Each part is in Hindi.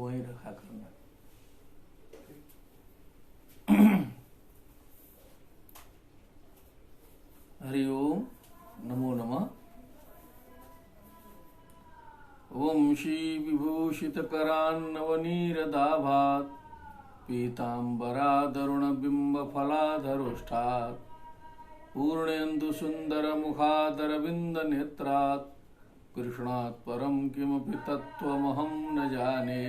वहीं रखा करना। हरि ओम, नमो नमः। ओम श्री विभूषित करान्नवनीरदाभात् पीताम्बरादरुणबिम्ब फलाधरोष्ठात् पूर्णेन्दु सुंदर मुखादरविंद नेत्रात् कृष्णात् परम किमपि तत्त्वमहं न जाने।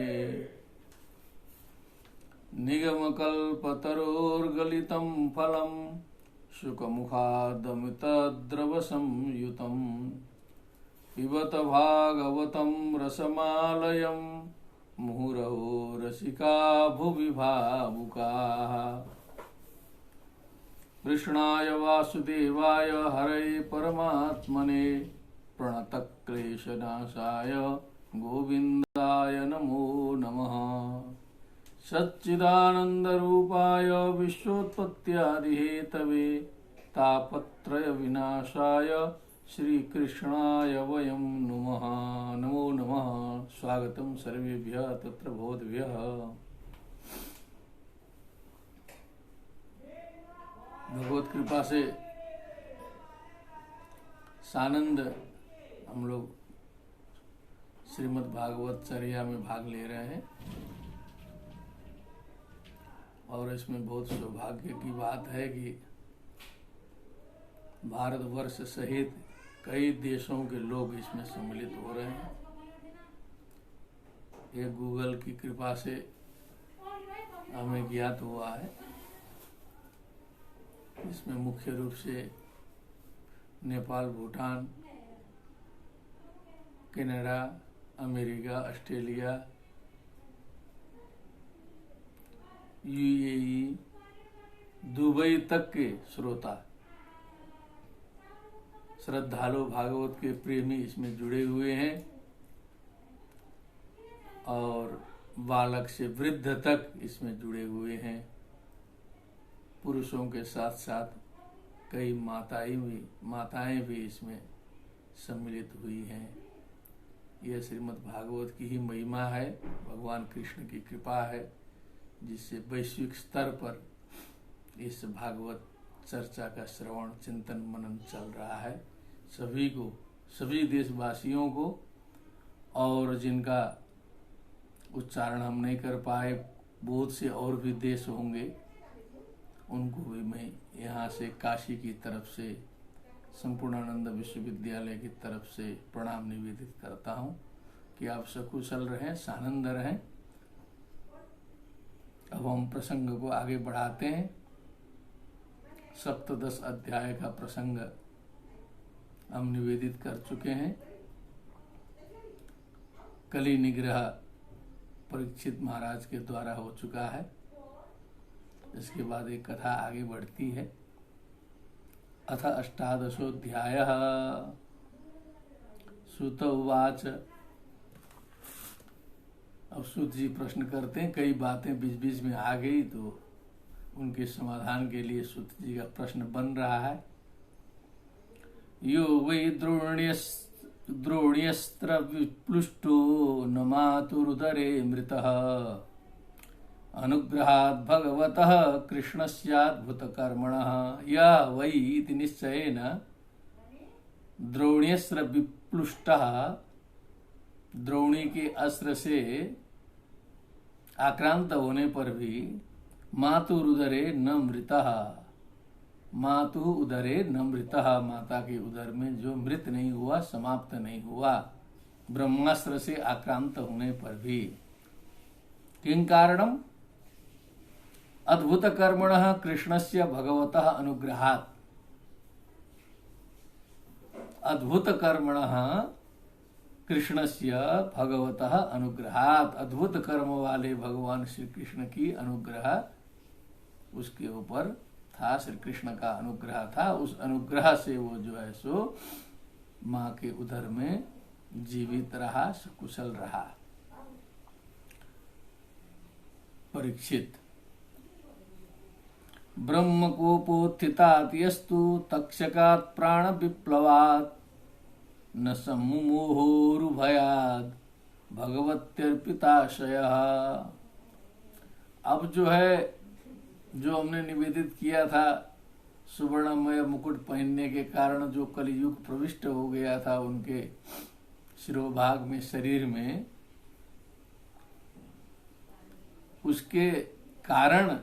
निगमकल्पतरोर्गलितं फलं शुकमुखादमितद्रवसंयुतं पिबत भागवतं रसमालयं मुहुरहो रसिका भुवि भावुकाः। कृष्णाय वासुदेवाय हरये परमात्मने प्रणतक्लेशनाशाय गोविन्दाय नमो नमः। सच्चिदानन्दरूपाय विश्वोत्पत्त्यादिहेतवे तापत्रय विनाशाय श्रीकृष्णाय वयं नुमः। नमो नमः। स्वागतं सर्वेभ्यः तत्र भवद्भ्यः। भगवत कृपा से सानंद हम लोग श्रीमद् भागवत चर्या में भाग ले रहे हैं और इसमें बहुत सौभाग्य की बात है कि भारतवर्ष सहित कई देशों के लोग इसमें सम्मिलित हो रहे हैं। ये गूगल की कृपा से हमें ज्ञात हुआ है। इसमें मुख्य रूप से Nepal, Bhutan, Canada, America, Australia, UAE, Dubai तक के श्रोता, श्रद्धालु, भागवत के प्रेमी इसमें जुड़े हुए हैं और बालक से वृद्ध तक इसमें जुड़े हुए हैं। पुरुषों के साथ साथ कई माताएं भी इसमें सम्मिलित हुई हैं। यह श्रीमद् भागवत की ही महिमा है, भगवान कृष्ण की कृपा है, जिससे वैश्विक स्तर पर इस भागवत चर्चा का श्रवण, चिंतन, मनन चल रहा है। सभी को, सभी देशवासियों को, और जिनका उच्चारण हम नहीं कर पाए, बहुत से और भी देश होंगे, उनको भी मैं यहाँ से काशी की तरफ से, संपूर्णानंद विश्वविद्यालय की तरफ से प्रणाम निवेदित करता हूँ कि आप सकुशल रहें, सानंद रहें। अब हम प्रसंग को आगे बढ़ाते हैं। सप्तदश अध्याय का प्रसंग हम निवेदित कर चुके हैं। कली निग्रह परीक्षित महाराज के द्वारा हो चुका है। इसके बाद एक कथा आगे बढ़ती है। अथ अष्टादशोऽध्यायः। सूत उवाच। अब सूत जी प्रश्न करते हैं, कई बातें बीच बीच में आ गई तो उनके समाधान के लिए सूत जी का प्रश्न बन रहा है। यो वै द्रोण्यस्त्र विप्लुष्टो न मातुरुदरे मृतः अनुग्रहात् भगवतः कृष्णस्याद्भुतकर्मणः। या वै इति निश्चयेन द्रोण्यस्त्र विप्लुष्टः, द्रोणी के अस्त्र से आक्रांत होने पर भी मातुरुदरे न मृतः, मातु उदरे न मृतः, माता के उदर में जो मृत नहीं हुआ, समाप्त नहीं हुआ, ब्रह्मास्त्र से आक्रांत होने पर भी। किं कारणम? अद्भुत कर्मणः कृष्णस्य भगवतः अनुग्रहात्। अद्भुत कर्मणः कृष्णस्य भगवतः अनुग्रहात्, अद्भुत कर्म वाले भगवान श्री कृष्ण की अनुग्रह उसके ऊपर था, श्री कृष्ण का अनुग्रह था। उस अनुग्रह से वो जो है सो माँ के उदर में जीवित रहा, सकुशल रहा। परीक्षित। ब्रह्मकोपोत्थितात् यस्तु तक्षकात् प्राण विप्लवात् न सम्मुमोहोरुभयात् भगवत्यर्पिताशय। अब जो है, जो हमने निवेदित किया था, सुवर्णमय मुकुट पहनने के कारण जो कलियुग प्रविष्ट हो गया था उनके शिरोभाग में, शरीर में, उसके कारण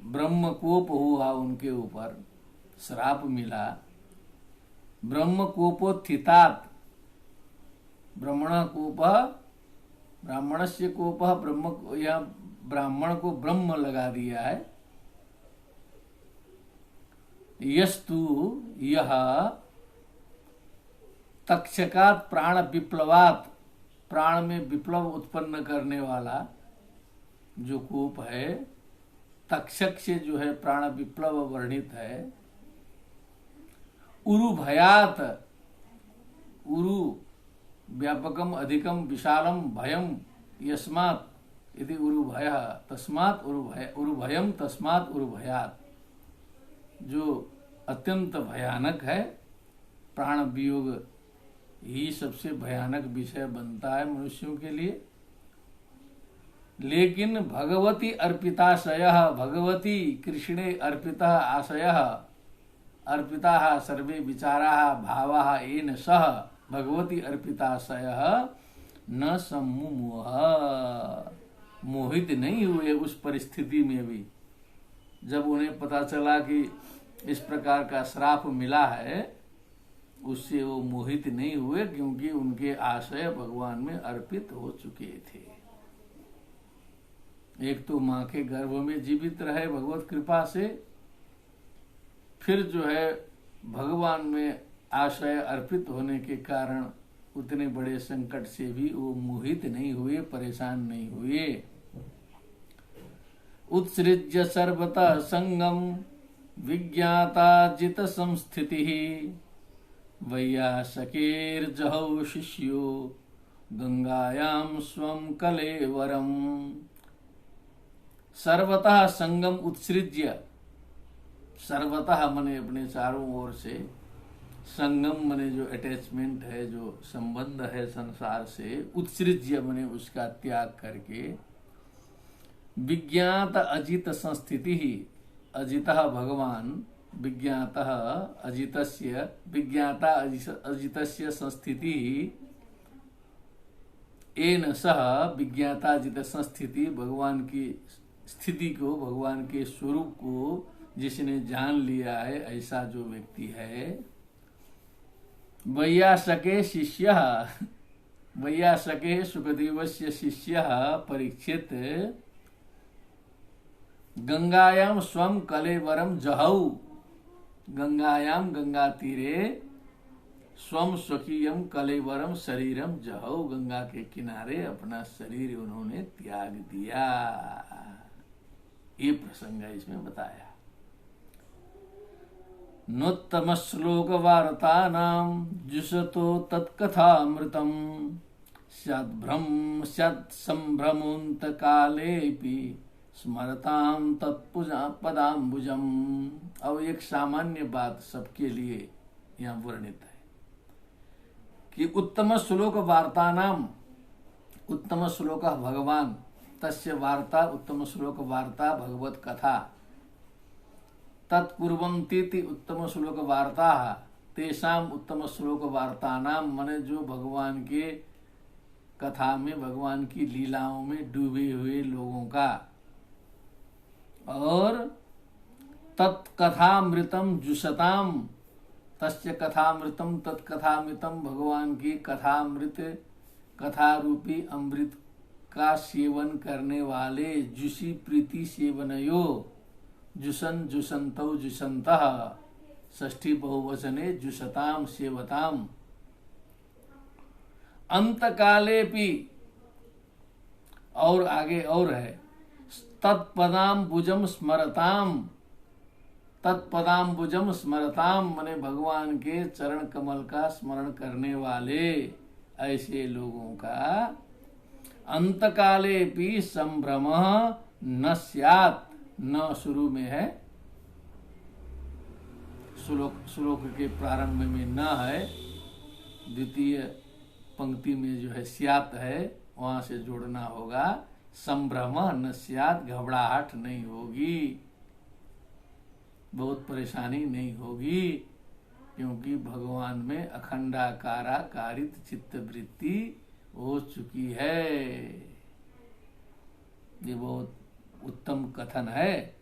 ब्रह्मकोप हुआ, उनके ऊपर श्राप मिला। ब्रह्मकोपोत्थितात्, ब्रह्मण कोप, ब्राह्मणस्य कोप, ब्रह्म, या ब्राह्मण को ब्रह्म लगा दिया है। यस्तु यह तक्षकात प्राण विप्लवात, प्राण में विप्लव उत्पन्न करने वाला जो कोप है, तक्षक से जो है प्राण विप्लव वर्णित है। उरु भयात, उरु व्यापकम अधिकम विशालम भयम यस्मात् यदि उरु भय तस्मात् उरु भयम तस्मात् उरु भयात, जो अत्यंत भयानक है। प्राण वियोग ही सबसे भयानक विषय बनता है मनुष्यों के लिए। लेकिन भगवती अर्पिताशयः, भगवती कृष्णे अर्पितः आशयः, अर्पिताः सर्वे विचाराः भावाः येन सह भगवती अर्पिताशयः न सम्मुमुः, मोहित नहीं हुए उस परिस्थिति में भी। जब उन्हें पता चला कि इस प्रकार का श्राप मिला है, उससे वो मोहित नहीं हुए, क्योंकि उनके आशय भगवान में अर्पित हो चुके थे। एक तो माँ के गर्भ में जीवित रहे भगवत कृपा से, फिर जो है भगवान में आशय अर्पित होने के कारण उतने बड़े संकट से भी वो मोहित नहीं हुए, परेशान नहीं हुए। उत्सृज्य सर्वतः संगम विज्ञाता जित संस्थिति वैयासकेर्जहौ शिष्यो गंगायाम स्वम कलेवरम। सर्वतः संगम उत्सृज्य, सर्वतः मने अपने चारों ओर से, संगम मने जो अटैचमेंट है, जो संबंध है संसार से, उत्सृज्य मने उसका त्याग करके, विज्ञात अजित संस्थिति ही, अजितः भगवान, विज्ञातः अजितस्य, विज्ञाता अजितस्य संस्थिति एन सह, विज्ञाता अजित संस्थिति, भगवान की स्थिति को, भगवान के स्वरूप को जिसने जान लिया है, ऐसा जो व्यक्ति है। वैयासके शिष्य, वैयासके सुखदेवस्य शिष्य परीक्षित गंगायाम स्वम कलेवरम जहौ, गंगायाम गंगा तीरे, स्वम स्वकीयम कलेवरम शरीरम जहौ, गंगा के किनारे अपना शरीर उन्होंने त्याग दिया। ये प्रसंग है इसमें बताया। नोत्तम श्लोक वार्तानां जुषतो तत्कथामृतम् स्याद्भ्रम स्यात् संभ्रमोऽन्त कालेऽपि स्मरताम तत्पुजा पदाम्बुजम। अब एक सामान्य बात सबके लिए यहाँ वर्णित है कि उत्तम श्लोक वार्तानाम, उत्तम श्लोक भगवान, तस्य वार्ता, उत्तम श्लोक वार्ता भगवत कथा, तत्कुर्वन्तीति उत्तम श्लोक वार्ता, तेषाम उत्तम श्लोक वार्तानाम, मने जो भगवान के कथा में, भगवान की लीलाओं में डूबे हुए लोगों का, और तत्कथामृतम जुषताम, तस्य कथामृतम तत्कथामृतम, भगवान की कथामृत, कथा रूपी अमृत का सेवन करने वाले, जुषी प्रीति सेवनयो, जुषन जुषन्तौ जुषन्तः, षष्ठी बहुवचने जुषताम सेवताम। अंतकाले भी, और आगे और है, तत्पदाम्बुजम स्मरताम, तत्पदाम्बुजम स्मरताम, मने भगवान के चरण कमल का स्मरण करने वाले ऐसे लोगों का अंतकाले भी संभ्रम न स्यात्, न शुरू में है, श्लोक के प्रारंभ में न है, द्वितीय पंक्ति में जो है स्यात् है, वहां से जोड़ना होगा। संभ्रम न स्यात्, घबराहट नहीं होगी, बहुत परेशानी नहीं होगी, क्योंकि भगवान में अखंडाकाराकारित चित्त वृत्ति हो चुकी है। ये बहुत उत्तम कथन है।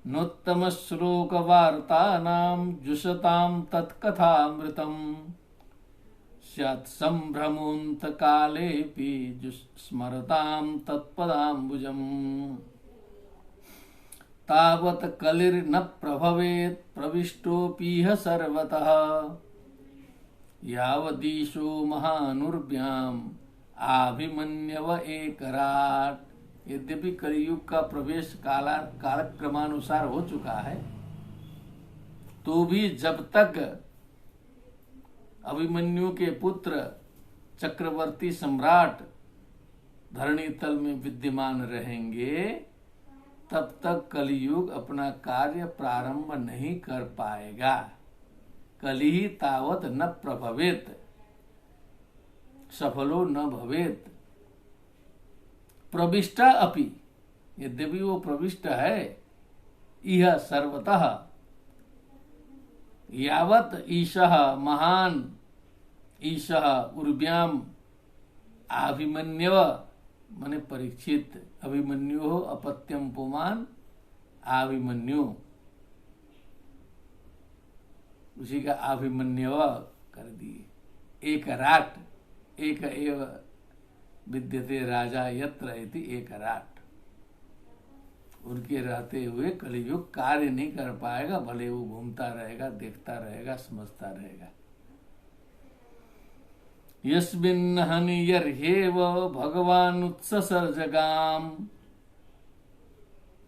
नोत्तम श्लोक वार्तानां जुषतां तत्कथामृतम् स्यात् संभ्रमोऽन्त कालेऽपि स्मरतां तत्पदाम्बुजम्। तावत् कलिर्न प्रभवेत् प्रविष्टोऽपीह सर्वतः यावदीशो महानुर्भ्याम् आभिमन्यव एकराट। यद्यपि कलियुग का प्रवेश कालक्रमानुसार हो चुका है, तो भी जब तक अभिमन्यु के पुत्र चक्रवर्ती सम्राट धरणी तल में विद्यमान रहेंगे, तब तक कलियुग अपना कार्य प्रारंभ नहीं कर पाएगा। कलिहि तावत न प्रभवेत, सफलो न भवेत। प्रविष्टा अपि, यद्यपि वो प्रविष्ट है, इह सर्वतः यावत ईशः महान ईशः उर्व्याम आभिमन्यव माने परीक्षित, अभिमन्यु अपत्यम पुमान आभिमन्यु, उसी का अभिमन्यव कर दिए। एक राट, एक एव विद्यते राजा यत्र इति एक राट। उनके रहते हुए कलियुग कार्य नहीं कर पाएगा, भले वो घूमता रहेगा, देखता रहेगा, समझता रहेगा। यस्मिन् हनिर्ह्येव भगवान् उत्ससर्जगाम्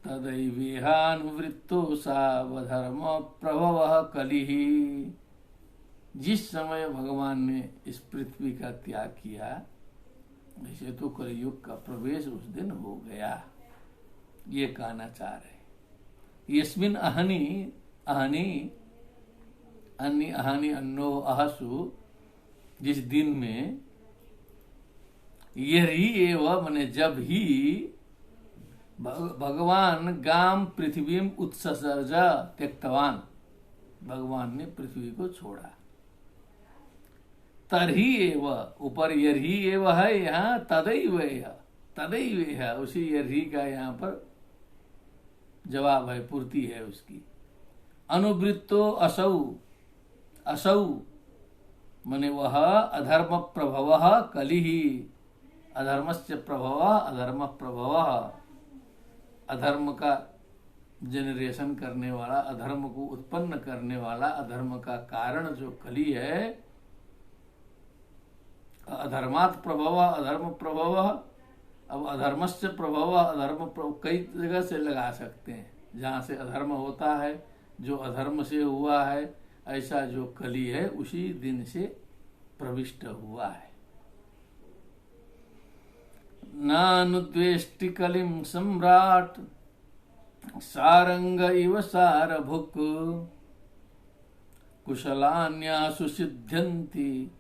तदैवेहानुवृत्तो सावधर्म प्रभवः कलिः। जिस समय भगवान ने इस पृथ्वी का त्याग किया, वैसे तो कलियुग का प्रवेश उस दिन हो गया, ये कहना चाह रहे। यस्मिन् अहनि अहनि अन्य अहनि अन्नो अहसु, जिस दिन में यही एवं माने जब ही भगवान गाम पृथ्वी उत्सर्ज त्यक्तवान, भगवान ने पृथ्वी को छोड़ा। तरही एव, ऊपर यही एव है, यहाँ तदैव है, उसी यही का यहाँ पर जवाब है, पूर्ति है उसकी। अनुवृत्तो असौ, असौ माने वह अधर्म प्रभव कलिः, अधर्मस्य प्रभव, अधर्म प्रभव, अधर्म का जनरेशन करने वाला, अधर्म को उत्पन्न करने वाला, अधर्म का कारण जो कली है, अधर्मात् प्रभव, अधर्म प्रभव। अब अधर्मस्य प्रभव, अधर्म प्रभव कई जगह से लगा सकते हैं, जहाँ से अधर्म होता है, जो अधर्म से हुआ है, ऐसा जो कली है उसी दिन से प्रविष्ट हुआ है। नानुद्वेष्टि कलिं सम्राट सारंग इव सारभुक् कुशलान्यासु सिद्ध्यन्ति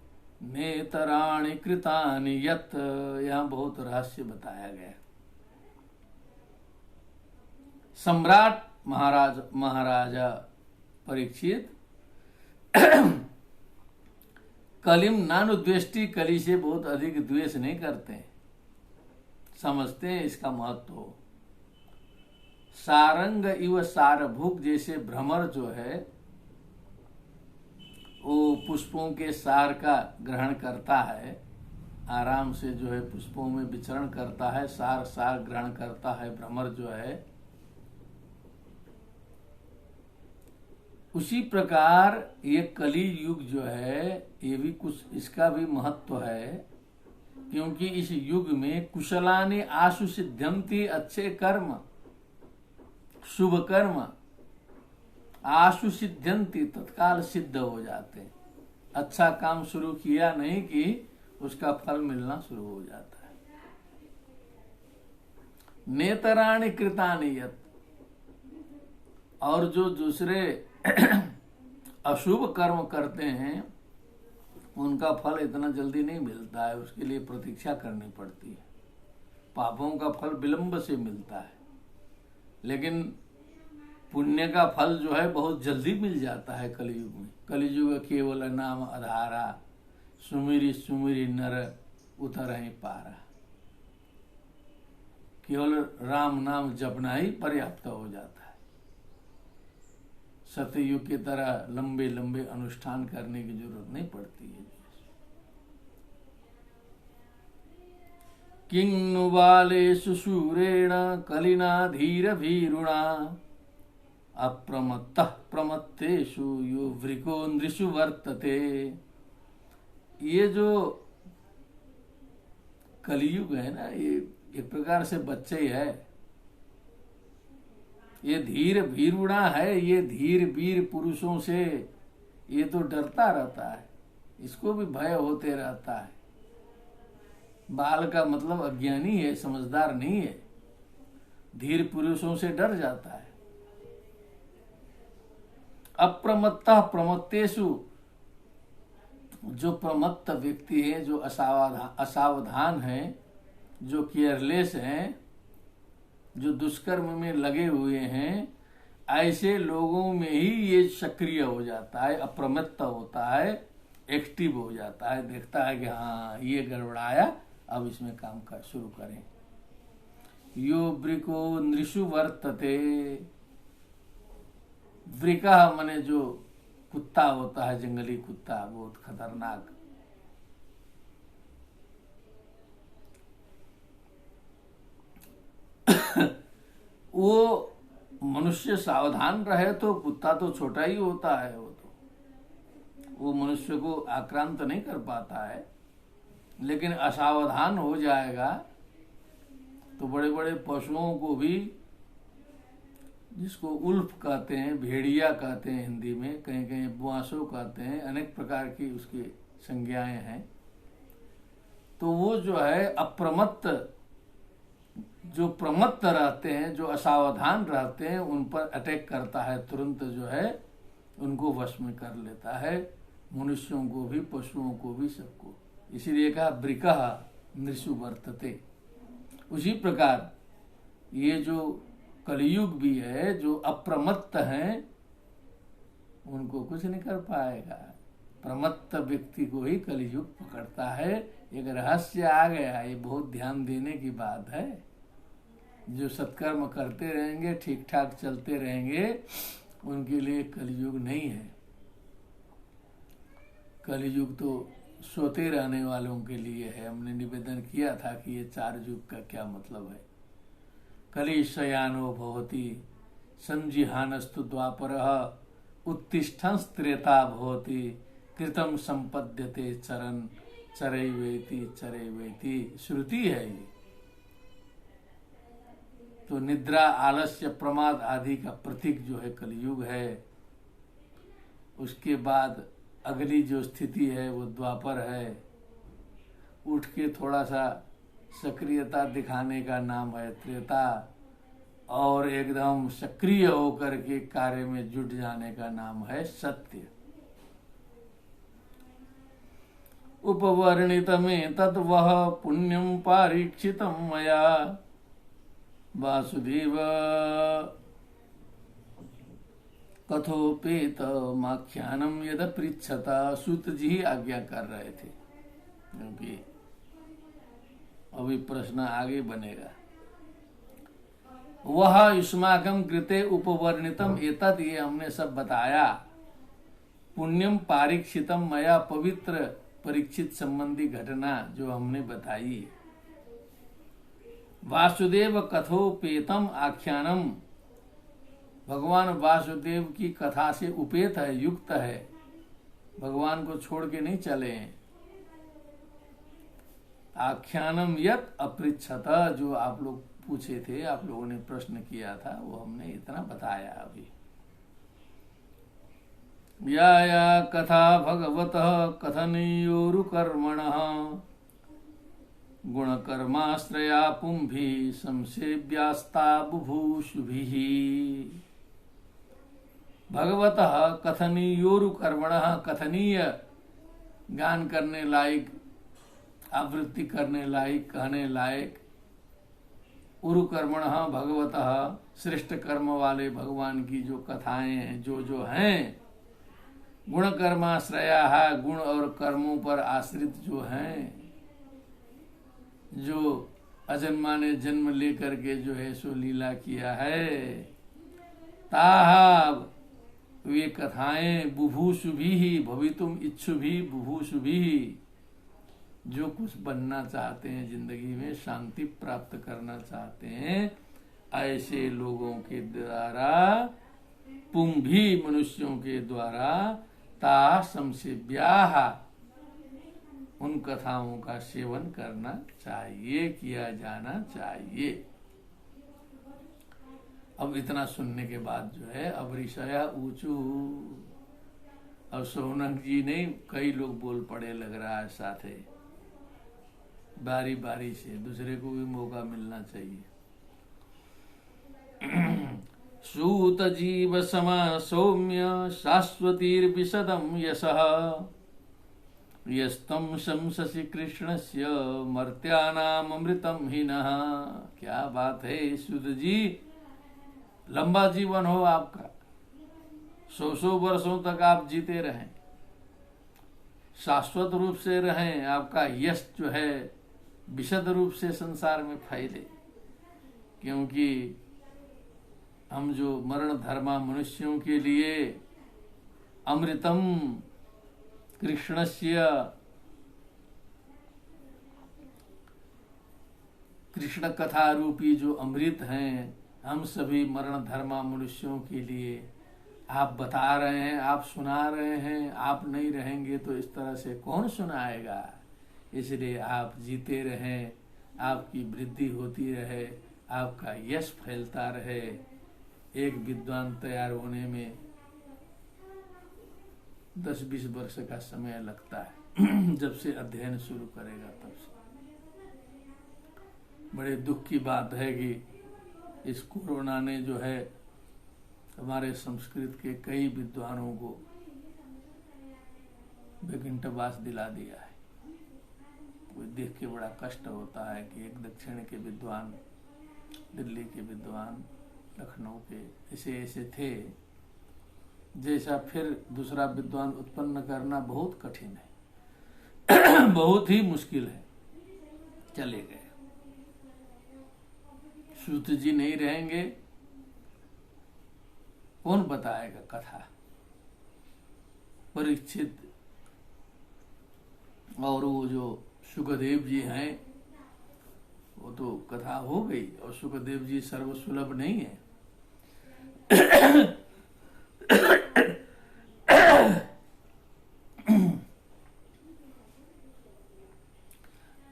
नेतराणि कृतानि यत्। यहाँ बहुत रहस्य बताया गया। सम्राट महाराजा परीक्षित कलिम नानुद्वेष्टि, कली से बहुत अधिक द्वेष नहीं करते हैं, समझते हैं इसका महत्व। सारंग इव सारभुक, जैसे भ्रमर जो है वो पुष्पों के सार का ग्रहण करता है, आराम से जो है पुष्पों में विचरण करता है, सार ग्रहण करता है भ्रमर जो है, उसी प्रकार ये कली युग जो है, ये भी कुछ इसका भी महत्व है, क्योंकि इस युग में कुशलानि आशु सिद्ध्यन्ति, अच्छे कर्म, शुभ कर्म, आशु सिद्ध्यन्ति, तत्काल सिद्ध हो जाते हैं। अच्छा काम शुरू किया नहीं कि उसका फल मिलना शुरू हो जाता है। नेतराणि कृतानि यत्, और जो दूसरे अशुभ कर्म करते हैं उनका फल इतना जल्दी नहीं मिलता है, उसके लिए प्रतीक्षा करनी पड़ती है। पापों का फल विलंब से मिलता है, लेकिन पुण्य का फल जो है बहुत जल्दी मिल जाता है कलयुग में। कलयुग केवल नाम आधारा, सुमिरी सुमिरी नर उतरहि पारा। केवल राम नाम जपना ही पर्याप्त हो जाता है। सतयुग की तरह लंबे लंबे अनुष्ठान करने की जरूरत नहीं पड़ती है। किं नु बालेषु शूरेण कलिना धीर भीरुणा अप्रमत्तः प्रमत्तेषु यो वृको नृषु वर्तते। ये जो कलियुग है ना, ये एक प्रकार से बच्चे ही है। ये धीर भीरुणा है, ये धीर वीर पुरुषों से ये तो डरता रहता है, इसको भी भय होते रहता है। बाल का मतलब अज्ञानी है, समझदार नहीं है, धीर पुरुषों से डर जाता है। अप्रमत्तः प्रमत्तेषु, जो प्रमत्त व्यक्ति है, जो असावधान है, जो केयरलेस हैं, जो दुष्कर्म में लगे हुए हैं, ऐसे लोगों में ही ये सक्रिय हो जाता है, अप्रमत्त होता है, एक्टिव हो जाता है, देखता है कि हाँ ये गड़बड़ाया, अब इसमें काम कर शुरू करें। यो वृको नृषु वर्तते। वृका माने जो कुत्ता होता है, जंगली कुत्ता, बहुत खतरनाक। वो मनुष्य सावधान रहे तो कुत्ता तो छोटा ही होता है, वो मनुष्य को आक्रांत नहीं कर पाता है, लेकिन असावधान हो जाएगा तो बड़े बड़े पशुओं को भी, जिसको उल्फ कहते हैं, भेड़िया कहते हैं हिंदी में, कहीं कहीं बुआसो कहते हैं, अनेक प्रकार की उसकी संज्ञाएं हैं। तो वो जो है अप्रमत्त, जो प्रमत्त रहते हैं, जो असावधान रहते हैं, उन पर अटैक करता है, तुरंत जो है उनको वश में कर लेता है, मनुष्यों को भी, पशुओं को भी, सबको। इसीलिए कहा वृकः नृषु वर्तते। उसी प्रकार ये जो कलयुग भी है, जो अप्रमत्त हैं, उनको कुछ नहीं कर पाएगा। प्रमत्त व्यक्ति को ही कलयुग पकड़ता है। एक रहस्य आ गया, ये बहुत ध्यान देने की बात है। जो सत्कर्म करते रहेंगे, ठीक ठाक चलते रहेंगे, उनके लिए कलयुग नहीं है। कलयुग तो सोते रहने वालों के लिए है। हमने निवेदन किया था कि ये 4 युग का क्या मतलब है। कलिशयानो भवति संजिहानस्तु द्वापरः उत्तिष्ठंस त्रेता भवति कृतं संपद्यते चरन चरैवेति चरैवेति। श्रुति है ये। तो निद्रा, आलस्य, प्रमाद आदि का प्रतीक जो है कलयुग है। उसके बाद अगली जो स्थिति है वो द्वापर है। उठ के थोड़ा सा सक्रियता दिखाने का नाम है त्रेता, और एकदम सक्रिय होकर के कार्य में जुट जाने का नाम है सत्य। उपवर्णितमें तत् वह पुण्यम पारीक्षितम मया वासुदेव कथोपेत माख्यानम यद पृच्छता। सूत जी आज्ञा कर रहे थे, क्योंकि अभी प्रश्न आगे बनेगा। वह युष्माकम कृते उपवर्णितम एतत्, ये हमने सब बताया। पुण्यम पारीक्षितम मया, पवित्र परीक्षित संबंधी घटना जो हमने बताई। वासुदेव कथोपेतम आख्यानम, भगवान वासुदेव की कथा से उपेत है, युक्त है, भगवान को छोड़ के नहीं चले हैं। आख्यानम यत अपृच्छत, जो आप लोग पूछे थे, आप लोगों ने प्रश्न किया था, वो हमने इतना बताया अभी। या कथा भगवतः कथनीयोरुकर्मणः गुणकर्माश्रया पुंभिः संसेव्यास्ता बुभूषुभिः। भगवतः कथनीयोरुकर्मणः, कथनीय, गान करने लायक, आवृत्ति करने लायक, कहने लायक उरु कर्मणः भगवतः, श्रेष्ठ कर्म वाले भगवान की जो कथाएं हैं, जो हैं, गुण कर्माश्रया, गुण और कर्मों पर आश्रित जो हैं, जो अजन्मा ने जन्म लेकर के जो है सो लीला किया है, ताहा, वे कथाएं, बुभुषुभिः भवितुम इच्छुभिः बुभुषुभिः, जो कुछ बनना चाहते हैं जिंदगी में, शांति प्राप्त करना चाहते हैं, ऐसे लोगों के द्वारा, पुंभी मनुष्यों के द्वारा, ता संसेव्याः, उन कथाओं का सेवन करना चाहिए, किया जाना चाहिए। अब इतना सुनने के बाद जो है अब ऋषया ऊंचू, अब शौनक जी ने, कई लोग बोल पड़े, लग रहा है साथे, बारी बारी से, दूसरे को भी मौका मिलना चाहिए। सूत जीव समा सौम्य शाश्वतीर्विशदं यशः, यस्तम शंससि कृष्णस्य मर्त्यानाम अमृतम हिनः। क्या बात है सूत जी, लंबा जीवन हो आपका, 100 वर्षों तक आप जीते रहें, शाश्वत रूप से रहें, आपका यश जो है विशद रूप से संसार में फैले, क्योंकि हम जो मरण धर्मा मनुष्यों के लिए अमृतम कृष्णस्य, कृष्ण कथा रूपी जो अमृत हैं, हम सभी मरण धर्मा मनुष्यों के लिए आप बता रहे हैं, आप सुना रहे हैं। आप नहीं रहेंगे तो इस तरह से कौन सुनाएगा, इसलिए आप जीते रहें, आपकी वृद्धि होती रहे, आपका यश फैलता रहे। एक विद्वान तैयार होने में 10-20 वर्ष का समय लगता है जब से अध्ययन शुरू करेगा तब से। बड़े दुख की बात है कि इस कोरोना ने जो है हमारे संस्कृत के कई विद्वानों को बेगिंटवास दिला दिया है। कोई देख के बड़ा कष्ट होता है कि एक दक्षिण के विद्वान, दिल्ली के विद्वान, लखनऊ के ऐसे थे, जैसा फिर दूसरा विद्वान उत्पन्न करना बहुत कठिन है बहुत ही मुश्किल है, चले गए। सूत जी नहीं रहेंगे, कौन बताएगा कथा। परीक्षित और वो जो सुखदेव जी हैं, वो तो कथा हो गई, और सुखदेव जी सर्वसुलभ नहीं है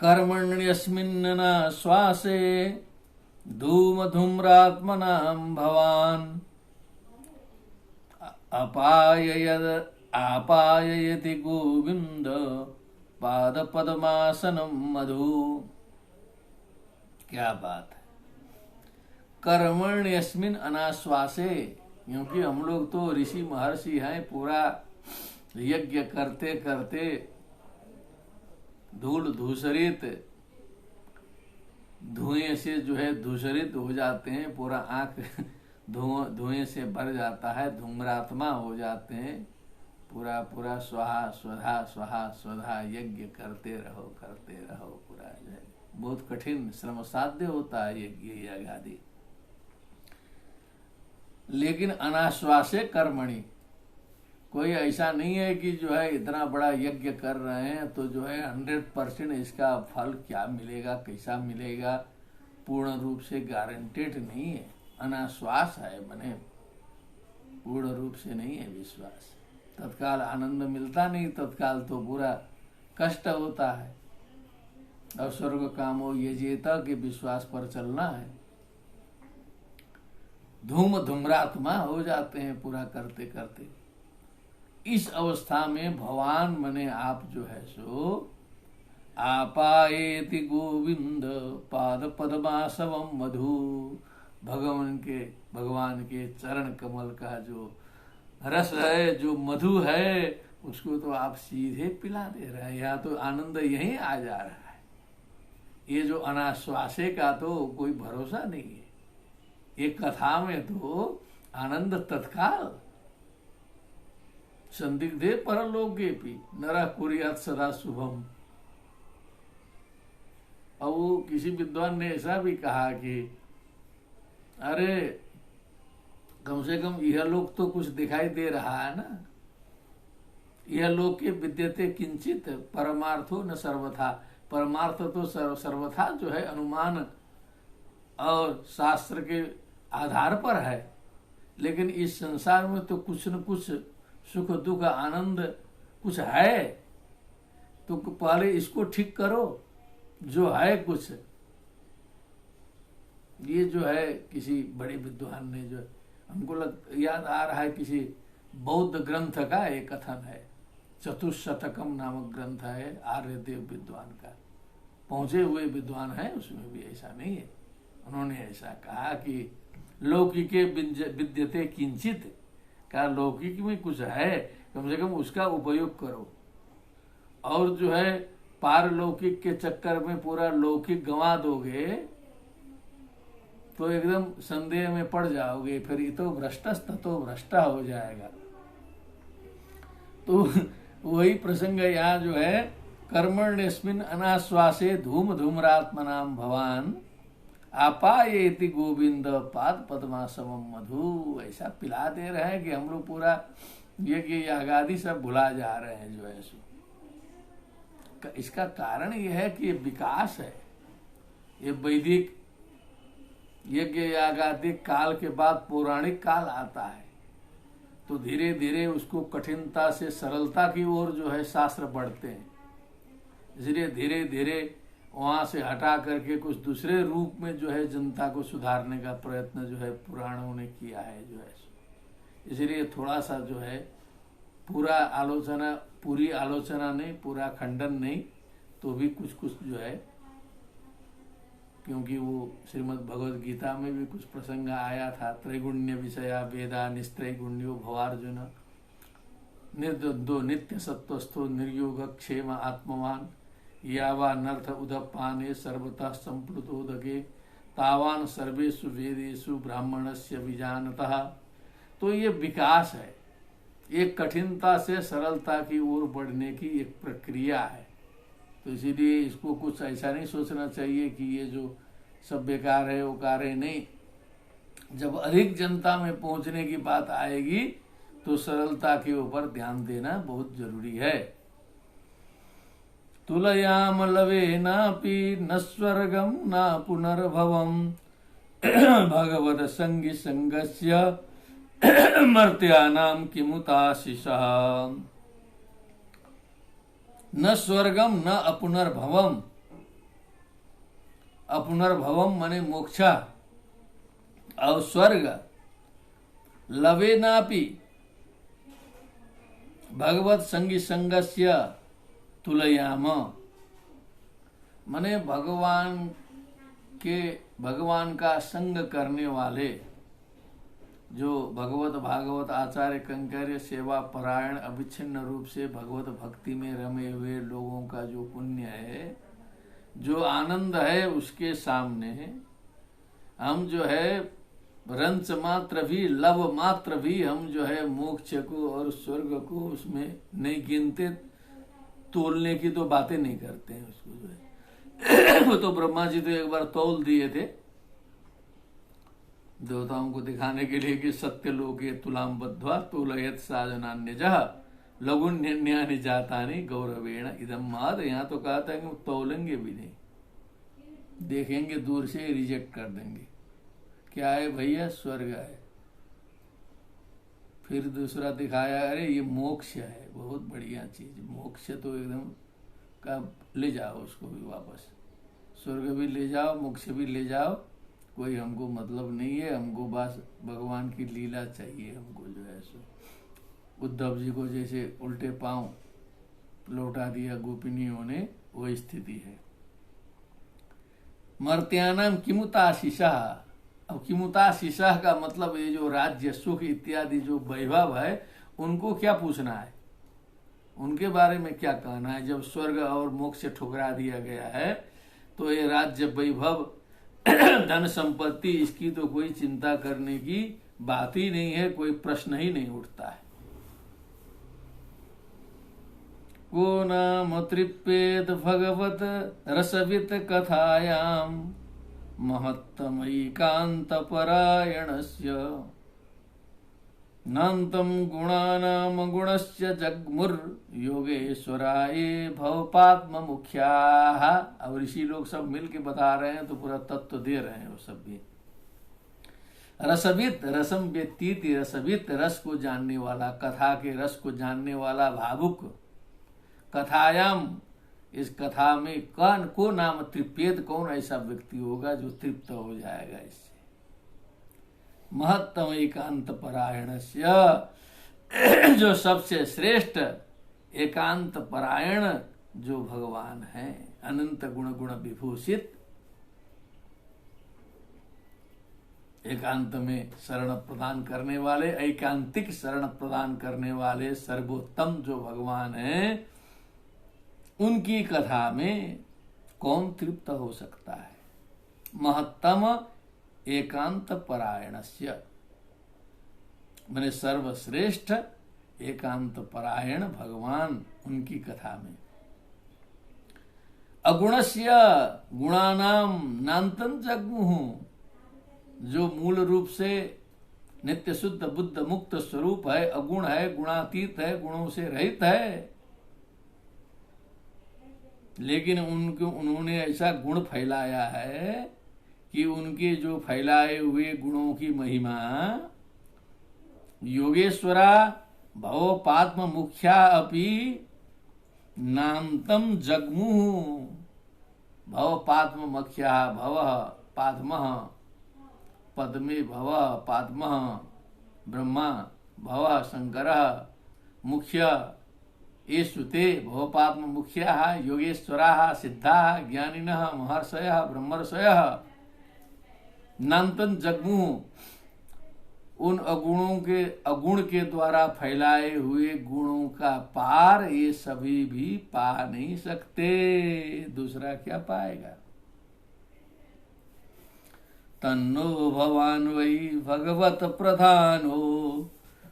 कर्मण्यस्मिन् न श्वासे धूम धूम्रात्मनां भवान् आपाययति गोविंद पाद पद्मासनं मधु। क्या बात है। कर्मण्यस्मिन् अनाश्वासे, क्योंकि हम लोग तो ऋषि महर्षि हैं, पूरा यज्ञ करते करते धूल धूसरित, धुएं से जो है धूसरित हो जाते हैं, पूरा आंख धुएं से भर जाता है, धूम्रात्मा हो जाते हैं, पूरा पूरा स्वाहा स्वधा स्वाहा स्वधा यज्ञ करते रहो पूरा जो है बहुत कठिन श्रम साध्य होता है यज्ञ आदि। लेकिन अनाश्वासे कर्मणि, कोई ऐसा नहीं है कि जो है इतना बड़ा यज्ञ कर रहे हैं तो जो है 100% इसका फल क्या मिलेगा, कैसा मिलेगा, पूर्ण रूप से गारंटेड नहीं है। अनाश्वास है, माने पूर्ण रूप से नहीं है विश्वास। तत्काल आनंद मिलता नहीं, तत्काल तो पूरा कष्ट होता है। और स्वर्ग कामो यजेता के विश्वास पर चलना है। धूम्रात्मा हो जाते हैं पूरा करते करते। इस अवस्था में भगवान मने आप जो है सो आपायेति गोविंद पाद पद्मासवम मधु, भगवान के चरण कमल का जो रस है, जो मधु है, उसको तो आप सीधे पिला दे रहे हैं। यहाँ तो आनंद यहीं आ जा रहा है। ये जो अनाश्वासे का तो कोई भरोसा नहीं है। एक कथा में तो आनंद तत्काल, संदिग्धे परलोके भी नरः कुर्यात् सदा शुभम। और वो किसी विद्वान ने ऐसा भी कहा कि अरे कम से कम यह लोक तो कुछ दिखाई दे रहा है ना, यह लोक के विद्यते किंचित परमार्थो न सर्वथा। परमार्थ तो सर्वथा जो है अनुमान और शास्त्र के आधार पर है, लेकिन इस संसार में तो कुछ न कुछ सुख दुख आनंद कुछ है, तो पहले इसको ठीक करो जो है कुछ। ये जो है किसी बड़े विद्वान ने जो हमको याद आ रहा है, किसी बौद्ध ग्रंथ का एक कथन है, चतुष्शतकम नामक ग्रंथ है आर्यदेव विद्वान का, पहुंचे हुए विद्वान है, उसमें भी ऐसा नहीं है। उन्होंने ऐसा कहा कि लौकिके विद्यते किंचित, का लौकिक में कुछ है, कम से कम उसका उपयोग करो, और जो है पारलौकिक के चक्कर में पूरा लौकिक गंवा दोगे तो एकदम संदेह में पड़ जाओगे, फिर इतो भ्रष्टस्त तो भ्रष्टा हो जाएगा। तो वही प्रसंग यहाँ जो है, कर्मण्यस्मिन् अनाश्वासे धूम धूम्रात्मनाम भवान आपायेति गोविंद पाद पद्मासमम मधु। ऐसा पिला दे रहे हैं कि हम लोग पूरा यज्ञ यागादि सब भुला जा रहे हैं जो है सो। इसका कारण यह है कि ये विकास है, ये वैदिक यज्ञ यागादि काल के बाद पौराणिक काल आता है, तो धीरे धीरे उसको कठिनता से सरलता की ओर जो है शास्त्र बढ़ते हैं। इसलिए धीरे धीरे वहां से हटा करके कुछ दूसरे रूप में जो है जनता को सुधारने का प्रयत्न जो है पुराणों ने किया है जो है। इसलिए थोड़ा सा जो है पूरा आलोचना, पूरी आलोचना नहीं, पूरा खंडन नहीं, तो भी कुछ कुछ जो है, क्योंकि वो श्रीमद् भगवद गीता में भी कुछ प्रसंग आया था, त्रैगुण्य विषया वेदा निस्त्रैगुण्यो भवार्जुन निर्द्वंद्वो नित्य सत्वस्थो निर्योग क्षेम आत्मवान यावा नर्थ उदपाने सर्वतः संप्लुतोदके तावान सर्वेषु वेदेषु ब्राह्मणस्य विजानतः। तो ये विकास है, एक कठिनता से सरलता की ओर बढ़ने की एक प्रक्रिया है। तो इसीलिए इसको कुछ ऐसा नहीं सोचना चाहिए कि ये जो सब बेकार है वो कार है, नहीं। जब अधिक जनता में पहुंचने की बात आएगी तो सरलता के ऊपर ध्यान देना बहुत जरूरी है। तुलयाम लवे नापि न स्वर्गम न पुनर्भवम भगवत संगी संगस्य मर्त्यानाम किमुताशिषः। न स्वर्गम न अपुनर्भवम, अपुनर्भवम माने मोक्षा, और स्वर्ग लवेनापि भगवत संगी संगस्य तुलयाम, माने भगवान का संग करने वाले जो भगवत भागवत आचार्य कंकर्य सेवा परायण अविच्छिन्न रूप से भगवत भक्ति में रमे हुए लोगों का जो पुण्य है, जो आनंद है, उसके सामने हम जो है रंच मात्र भी, लव मात्र भी हम जो है मोक्ष को और स्वर्ग को उसमें नहीं गिनते, तोलने की तो बातें नहीं करते हैं उसको जो है। वो तो ब्रह्मा जी तो एक बार तौल दिए थे देवताओं को दिखाने के लिए कि सत्य लोके तुलाम बद्ध्वा तुलयत साजनान्यजः लघुन्यन्यानि जातानि गौरवेण इदम माद। यहाँ तो कहा था कि वो तौलेंगे भी नहीं, देखेंगे दूर से रिजेक्ट कर देंगे, क्या है भैया, स्वर्ग है। फिर दूसरा दिखाया, अरे ये मोक्ष है, बहुत बढ़िया चीज, मोक्ष तो एकदम का ले जाओ उसको भी वापस, स्वर्ग भी ले जाओ, मोक्ष भी ले जाओ, कोई हमको मतलब नहीं है, हमको बस भगवान की लीला चाहिए हमको जो है सो। उद्धव जी को जैसे उल्टे पांव लौटा दिया गोपिनियों ने, वो स्थिति है। मर्त्यानाम किमुताशिषः। अब किमुताशिषः का मतलब ये जो राज्य सुख इत्यादि जो वैभव है, उनको क्या पूछना है, उनके बारे में क्या कहना है। जब स्वर्ग और मोक्ष ठुकरा दिया गया है तो ये राज्य वैभव धन संपत्ति इसकी तो कोई चिंता करने की बात ही नहीं है, कोई प्रश्न ही नहीं उठता है। को नाम तृप्येत भगवत रसवित कथायाम महत्तमैकांत परायणस्य नान्तं गुणानां गुणस्य जग्मुर योगेश्वराय भवपात्म मुख्याः। अब ऋषि लोग सब मिल के बता रहे हैं, तो पूरा तत्व दे रहे हैं वो सब भी। रसवित रसम व्यतीति, रसवित रस को जानने वाला, कथा के रस को जानने वाला, भावुक। कथायाम, इस कथा में कौन को नाम तृप्येत, कौन ऐसा व्यक्ति होगा जो तृप्त हो जाएगा इससे। महत्तम एकांत परायणस्य, जो सबसे श्रेष्ठ एकांत परायण जो भगवान है, अनंत गुण गुण विभूषित, एकांत में शरण प्रदान करने वाले, एकांतिक शरण प्रदान करने वाले सर्वोत्तम जो भगवान हैं, उनकी कथा में कौन तृप्त हो सकता है। महत्तम एकांत परायणस्य, मैंने सर्वश्रेष्ठ एकांत परायण भगवान, उनकी कथा में। अगुणस्य गुणानाम नान्तं जग्मुः, जो मूल रूप से नित्य शुद्ध बुद्ध मुक्त स्वरूप है, अगुण है, गुणातीत है, गुणों से रहित है, लेकिन उन्होंने ऐसा गुण फैलाया है कि उनके जो फैलाए हुए गुणों की महिमा योगेश्वरा भव पात्म मुख्या अपि नान्तम जग्मुः। भव पात्म मुख्या, भव पाद्म, पद्मे भव पाद्म ब्रह्मा, भव शंकर, मुख्य ये श्रुते भवपात्म मुख्या योगेश्वरा सिद्धा ज्ञानिन महर्षय ब्रह्मर्षय नान्तं जग्मुः। उन अगुण के द्वारा फैलाए हुए गुणों का पार ये सभी भी पा नहीं सकते, दूसरा क्या पाएगा। तन्नो भवान वै भगवत प्रधानो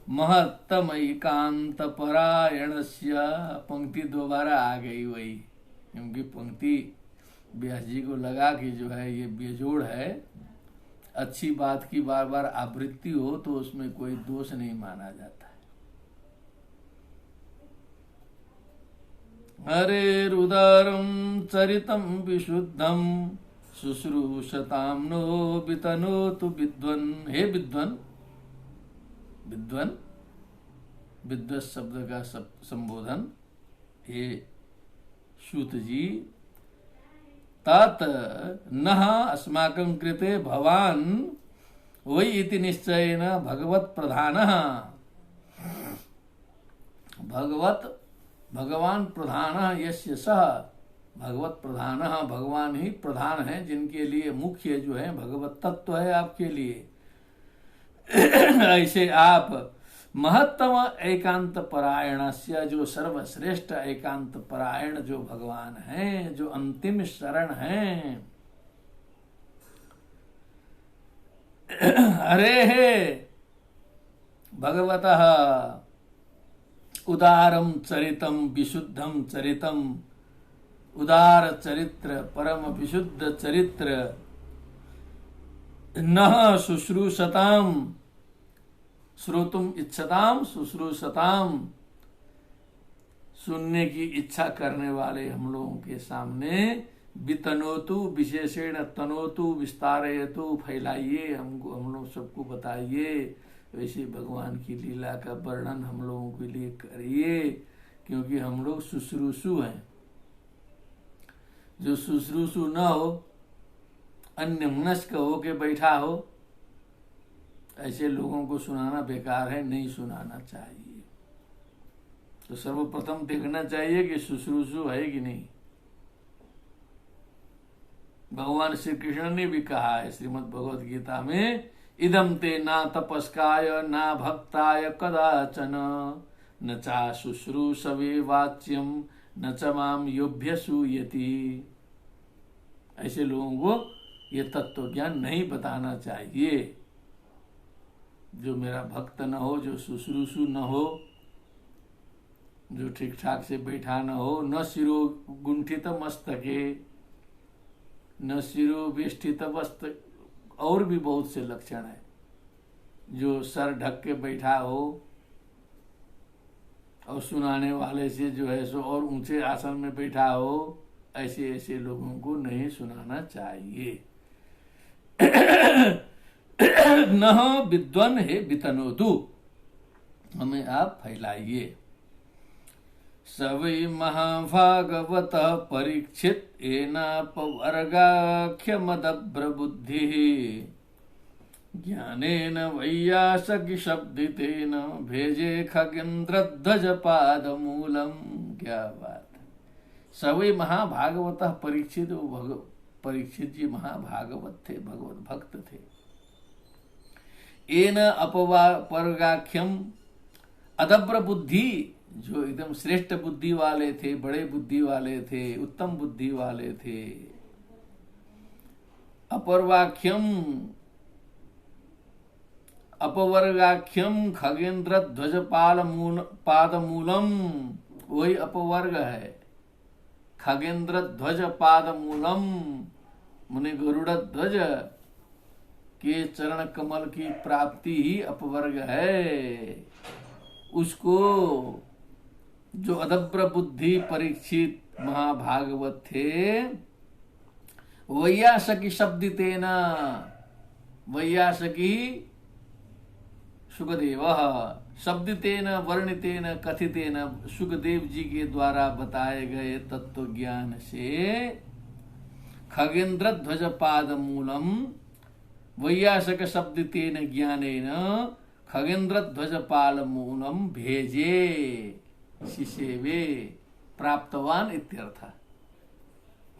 महत्तमैकांत परायणस्य। पंक्ति दोबारा आ गई वही, क्योंकि पंक्ति व्यास जी को लगा कि जो है ये बेजोड़ है, अच्छी बात की बार बार आवृत्ति हो तो उसमें कोई दोष नहीं माना जाता है। हरेरुदारं चरितं विशुद्धं शुश्रूषतां नो वितनोतु विद्वन्। हे विद्वन्, विद्वन् विद्वत शब्द का संबोधन, हे सूत जी, तात नः अस्माकं कृते भवान वै इति निश्चयेन भगवत प्रधानः। भगवान प्रधानः यस्य सः, भगवत प्रधानः, भगवान ही प्रधान है, जिनके लिए मुख्य जो है भगवत तत्व है आपके लिए। ऐसे आप महत्तम एकांत परायणस्य, जो सर्वश्रेष्ठ एकांत परायण जो भगवान हैं, जो अंतिम शरण हैं। हरे भगवतः उदारम चरितम विशुद्धम चरितम, उदार चरित्र, परम विशुद्ध चरित्र, न शुश्रूषताम, श्रोतुम इच्छताम शुश्रूषताम, सुनने की इच्छा करने वाले हम लोगों के सामने, वितनोतु, विशेषण तनोतु, विस्तारयतु, फैलाइए, हमको, हम लोग सबको बताइए, वैसे भगवान की लीला का वर्णन हम लोगों के लिए करिए, क्योंकि हम लोग शुश्रूषु हैं। जो शुश्रूषु न हो, अन्यमनस्क हो के बैठा हो, ऐसे लोगों को सुनाना बेकार है, नहीं सुनाना चाहिए। तो सर्वप्रथम देखना चाहिए कि शुश्रूषु है कि नहीं। भगवान श्री कृष्ण ने भी कहा है श्रीमद् भगवद गीता में, इदम ते ना तपस्काय ना भक्ताय कदाचन, न चा शुश्रूषवे वाच्यम न च माम योभ्य सूयति। ऐसे लोगों को ये तत्व ज्ञान नहीं बताना चाहिए। जो मेरा भक्त न हो, जो शुश्रूषु न हो, जो ठीक ठाक से बैठा न हो, न शिरो गुंठित मस्तके, न शिरो वेष्टित वस्त्र, और भी बहुत से लक्षण है। जो सर ढक के बैठा हो और सुनाने वाले से जो है सो और ऊंचे आसन में बैठा हो, ऐसे ऐसे लोगों को नहीं सुनाना चाहिए। न विद्वन है वितनोतु, हमें आप फैलाइए। सवै महाभागवत परीक्षित एनापवर्गाख्यमदभ्र बुद्धि ज्ञानेन वैयासकि शब्दितेन भेजे खगेन्द्रध्वज पाद मूलम। क्या बात है। सवै महाभागवत परीक्षित, परीक्षित जी महाभागवत थे, भगवत भक्त थे। एन अपवर्गाख्यम अदभ्र बुद्धि, जो एकदम श्रेष्ठ बुद्धि वाले थे, बड़े बुद्धि वाले थे, उत्तम बुद्धि वाले थे। अपवर्गाख्यम खगेन्द्र ध्वज पाद मूलम, वही अपवर्ग है। खगेन्द्र ध्वज पाद मूलम, मुनि गरुड़ ध्वज के चरण कमल की प्राप्ति ही अपवर्ग है। उसको जो अदभ्र बुद्धि परीक्षित महाभागवत थे, वैयासकी शब्दितेन, वैयासकी सुखदेव, शब्दितेन वर्णितेन कथितेन, सुखदेव जी के द्वारा बताए गए तत्व ज्ञान से खगेन्द्र ध्वज पाद मूलम वैयासक शब्दितेन ज्ञानेन खगेन्द्र ध्वज पाल मूलम भेजे शिशेवे प्राप्तवान इत्यर्थ।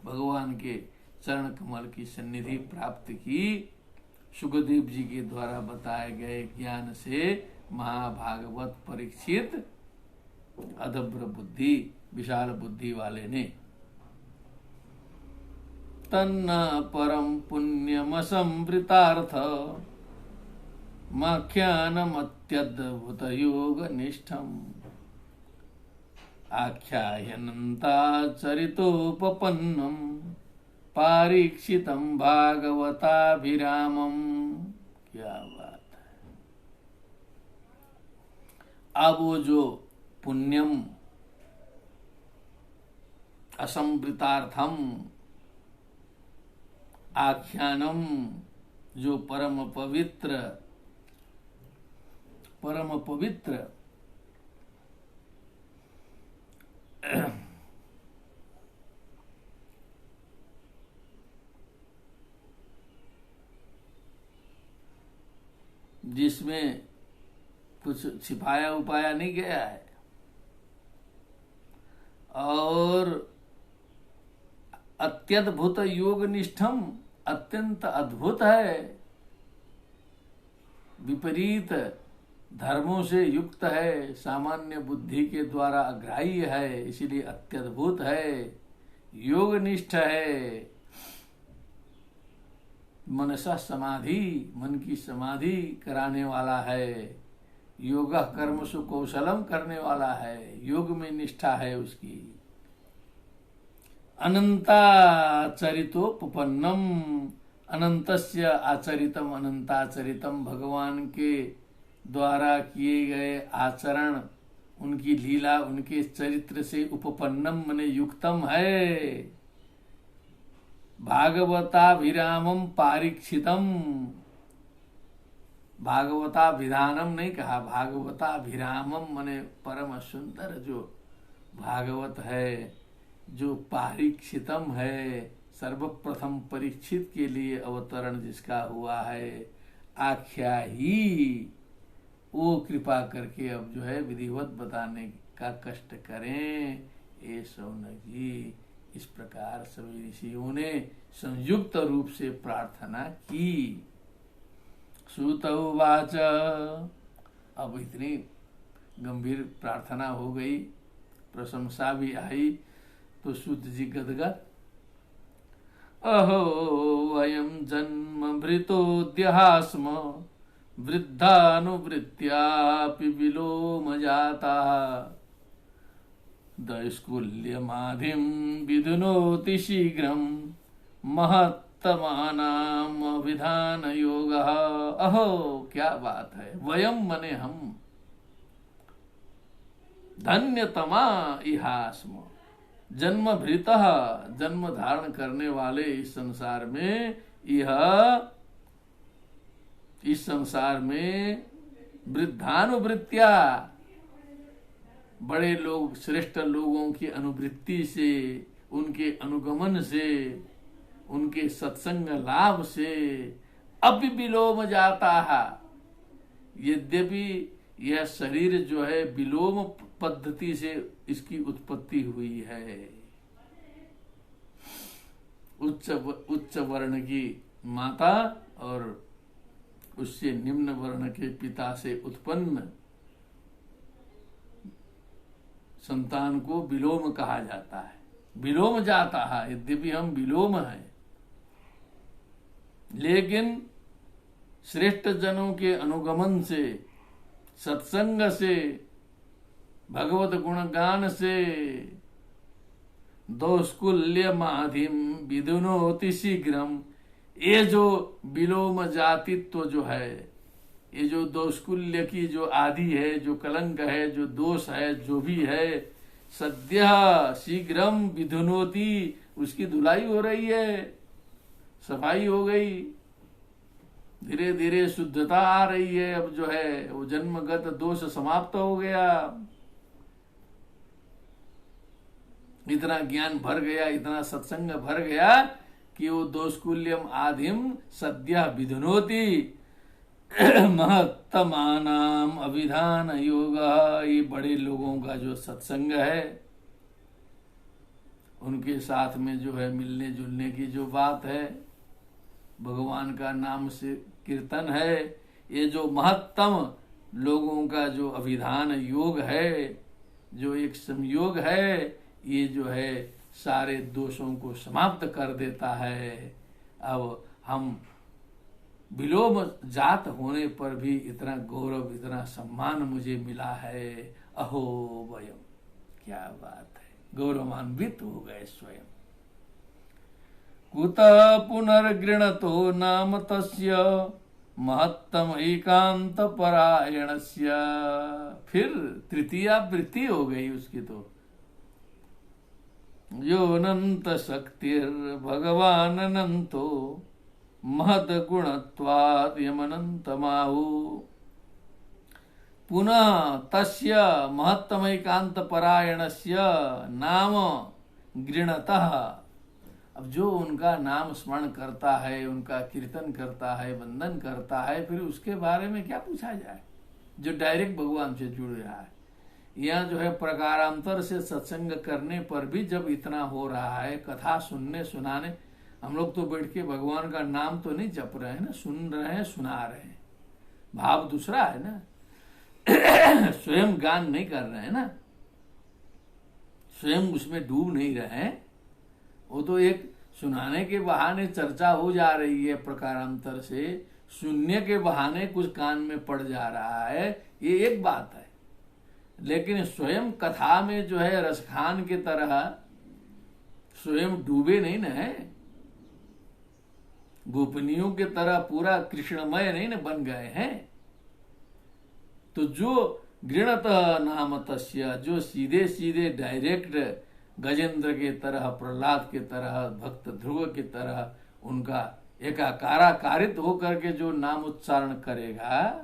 भगवान के चरण कमल की सन्निधि प्राप्त की सुखदेव जी के द्वारा बताए गए ज्ञान से महाभागवत परीक्षित अदभ्र बुद्धि, विशाल बुद्धि वाले ने। तन्न परम पुण्यमसंवृतार्थ माख्यानमत्यद्भुत योग निष्ठम आख्यायनन्ता चरितोपपन्नम पारीक्षितम भागवताभिरामम। क्या बात है। अब वो जो पुण्यम असंवृतार्थम आख्यानम, जो परम पवित्र जिसमें कुछ छिपाया उपाया नहीं गया है और अत्यद्भुत योग निष्ठम, अत्यंत अद्भुत है, विपरीत धर्मों से युक्त है, सामान्य बुद्धि के द्वारा अग्राह्य है, इसीलिए अत्यद्भुत है, योग निष्ठ है। मनसा समाधि, मन की समाधि कराने वाला है, योगा कर्म सु कौशलम करने वाला है, योग में निष्ठा है उसकी। अनंताचरितोपन्नम, अनंतस्य आचरितम, अनंताचरितम, भगवान के द्वारा किए गए आचरण, उनकी लीला, उनके चरित्र से उपपन्नम मने युक्तम है। भागवताभिरामम पारीक्षितम, भागवताभिधानम नहीं कहा, भागवताभिरामम मने परम सुंदर जो भागवत है, जो पारीक्षितम है, सर्वप्रथम परीक्षित के लिए अवतरण जिसका हुआ है, आख्या ही, वो कृपा करके अब जो है विधिवत बताने का कष्ट करें। ये शौनक जी, इस प्रकार सभी ऋषियों ने संयुक्त रूप से प्रार्थना की। सूत उवाच, अब इतनी गंभीर प्रार्थना हो गई, प्रशंसा भी आई, तो सूत जी गदगद। अहो वयं जन्मभृतोऽद्यः स्म वृद्धानुवृत्त्यापि विलोमजाताः दैष्कुल्यमाधिं विधुनोति शीघ्रं महत्तमानाम् अभिधानयोगः। अहो क्या बात है, वयम मने हम, धन्यतमा इहास्म, जन्म भृतः जन्म धारण करने वाले इस संसार में, यह इस संसार में वृद्धानुवृत्त्या बड़े लोग श्रेष्ठ लोगों की अनुवृत्ति से, उनके अनुगमन से, उनके सत्संग लाभ से अब विलोम जाता है। यद्यपि यह शरीर जो है विलोम पद्धति से इसकी उत्पत्ति हुई है। उच्च वर्ण की माता और उससे निम्न वर्ण के पिता से उत्पन्न संतान को विलोम कहा जाता है, विलोम जाता है। यद्यपि हम विलोम हैं, लेकिन श्रेष्ठ जनों के अनुगमन से, सत्संग से, भगवत गुणगान से दोष्कुल्य माधिम विधुनोति शीघ्रम, ये जो विलोम जातित्व जो है, ये जो दोषकुल्य की जो आदि है, जो कलंक है, जो दोष है, जो भी है, सद्य शीघ्रम विधुनोति, उसकी धुलाई हो रही है, सफाई हो गई, धीरे धीरे शुद्धता आ रही है। अब जो है वो जन्मगत दोष समाप्त हो गया, इतना ज्ञान भर गया, इतना सत्संग भर गया कि वो दोषकुल्यम आधिम सद्य विधुनोति महत्तमानाम अभिधान योग। ये बड़े लोगों का जो सत्संग है, उनके साथ में जो है मिलने जुलने की जो बात है, भगवान का नाम से कीर्तन है, ये जो महत्तम लोगों का जो अभिधान योग है, जो एक संयोग है, ये जो है सारे दोषों को समाप्त कर देता है। अब हम विलोम जात होने पर भी इतना गौरव, इतना सम्मान मुझे मिला है। अहो वयम, क्या बात है, गौरवान्वित हो गए स्वयं। कुत पुनर्गृणतो नाम तस्य महत्तम एकांत परायणस्य। फिर तृतीया वृत्ति हो गई उसकी, तो यो अनंत शक्तिर भगवान अनंतो महद गुणत्वात् यमनंत माहु। पुनः तस्य महत्तमैकांत परायणस्य नाम गृणतः। अब जो उनका नाम स्मरण करता है, उनका कीर्तन करता है, वंदन करता है, फिर उसके बारे में क्या पूछा जाए, जो डायरेक्ट भगवान से जुड़ रहा है। यह जो है प्रकारांतर से सत्संग करने पर भी जब इतना हो रहा है, कथा सुनने सुनाने, हम लोग तो बैठ के भगवान का नाम तो नहीं जप रहे हैं ना, सुन रहे हैं, सुना रहे हैं, भाव दूसरा है ना। स्वयं गान नहीं कर रहे हैं ना, स्वयं उसमें डूब नहीं रहे हैं। वो तो एक सुनाने के बहाने चर्चा हो जा रही है, प्रकारांतर से सुनने के बहाने कुछ कान में पड़ जा रहा है, ये एक बात है। लेकिन स्वयं कथा में जो है रसखान की तरह स्वयं डूबे नहीं न है, गोपनियों की तरह पूरा कृष्णमय नहीं न बन गए हैं। तो जो गृणत नाम तस्य, जो सीधे सीधे डायरेक्ट गजेंद्र के तरह, प्रहलाद के तरह, भक्त ध्रुव की तरह उनका एकाकाराकारित होकर के जो नाम उच्चारण करेगा,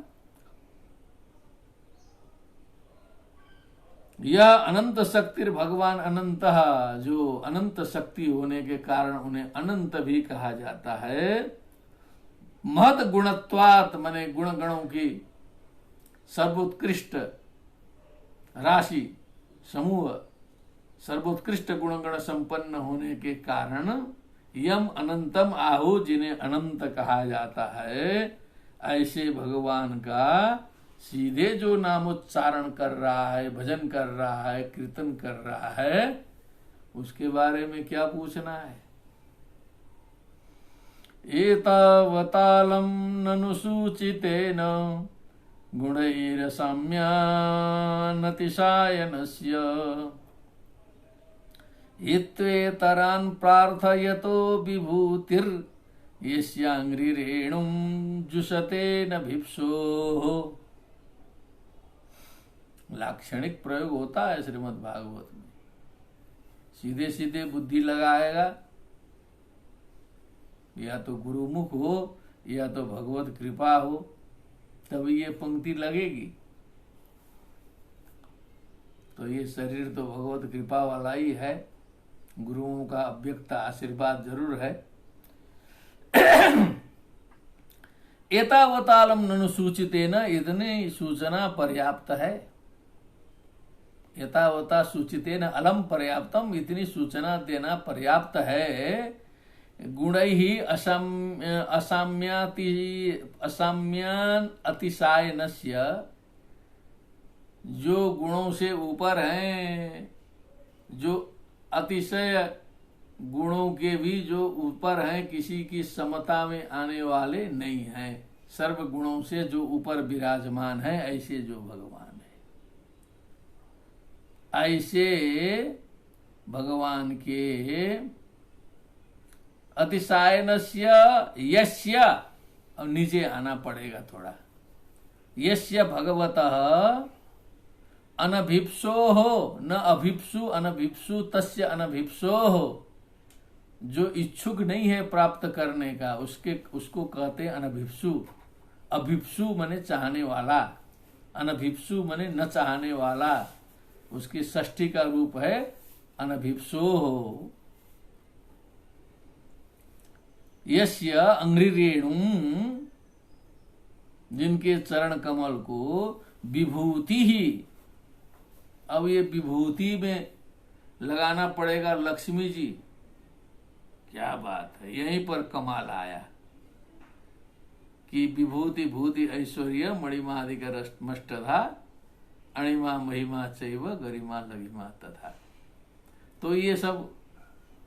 यह अनंत शक्ति भगवान अनंत, जो अनंत शक्ति होने के कारण उन्हें अनंत भी कहा जाता है। महद गुणत्वात्, माने गुण गणों की सर्वोत्कृष्ट राशि समूह, सर्वोत्कृष्ट गुणगण संपन्न होने के कारण यम अनंतम आहु, जिन्हें अनंत कहा जाता है। ऐसे भगवान का सीधे जो नामोच्चारण कर रहा है, भजन कर रहा है, कीर्तन कर रहा है, उसके बारे में क्या पूछना है। एतावतालं ननु सूचितेन गुणैरसाम्यानतिशायनस्य इत्वेतरान् प्रार्थयतो विभूतिर्यस्याङ्घ्रिरेणुं जुषते न भिप्सोः। लाक्षणिक प्रयोग होता है श्रीमद् भागवत में। सीधे सीधे बुद्धि लगाएगा, या तो गुरुमुख हो या तो भगवत कृपा हो, तभी ये पंक्ति लगेगी। तो ये शरीर तो भगवत कृपा वाला ही है, गुरुओं का अव्यक्त आशीर्वाद जरूर है। एतावतालम ननु सूचितेन, इतनी सूचना पर्याप्त है। एतावता सूचितेन अलम पर्याप्तम, इतनी सूचना देना पर्याप्त है। गुणैहि असाम्यान अतिशायनस्य, जो गुणों से ऊपर हैं, जो अतिशय गुणों के भी जो ऊपर हैं, किसी की समता में आने वाले नहीं हैं, सर्व गुणों से जो ऊपर विराजमान है, ऐसे जो भगवान है, ऐसे भगवान के अतिशायनस्य यस्य, अब नीचे आना पड़ेगा थोड़ा, यस्य भगवतः अनभिप्सोः न अभिप्सु अनभिप्सु तस्य अनभिप्सोः, जो इच्छुक नहीं है प्राप्त करने का, उसको कहते हैं अनभिप्सु। अभिप्सु माने चाहने वाला, अनभिप्सु माने न चाहने वाला, उसकी षष्ठी का रूप है अनभिप्सोः। यस्य अंघ्रिरेणुं, जिनके चरण कमल को विभूति ही, अब ये विभूति में लगाना पड़ेगा लक्ष्मी जी। क्या बात है, यहीं पर कमाल आया कि विभूति भूति ऐश्वर्य मणिमादिकर मष्टधा अणिमा महिमा चैव गरिमा लघिमा तथा। तो ये सब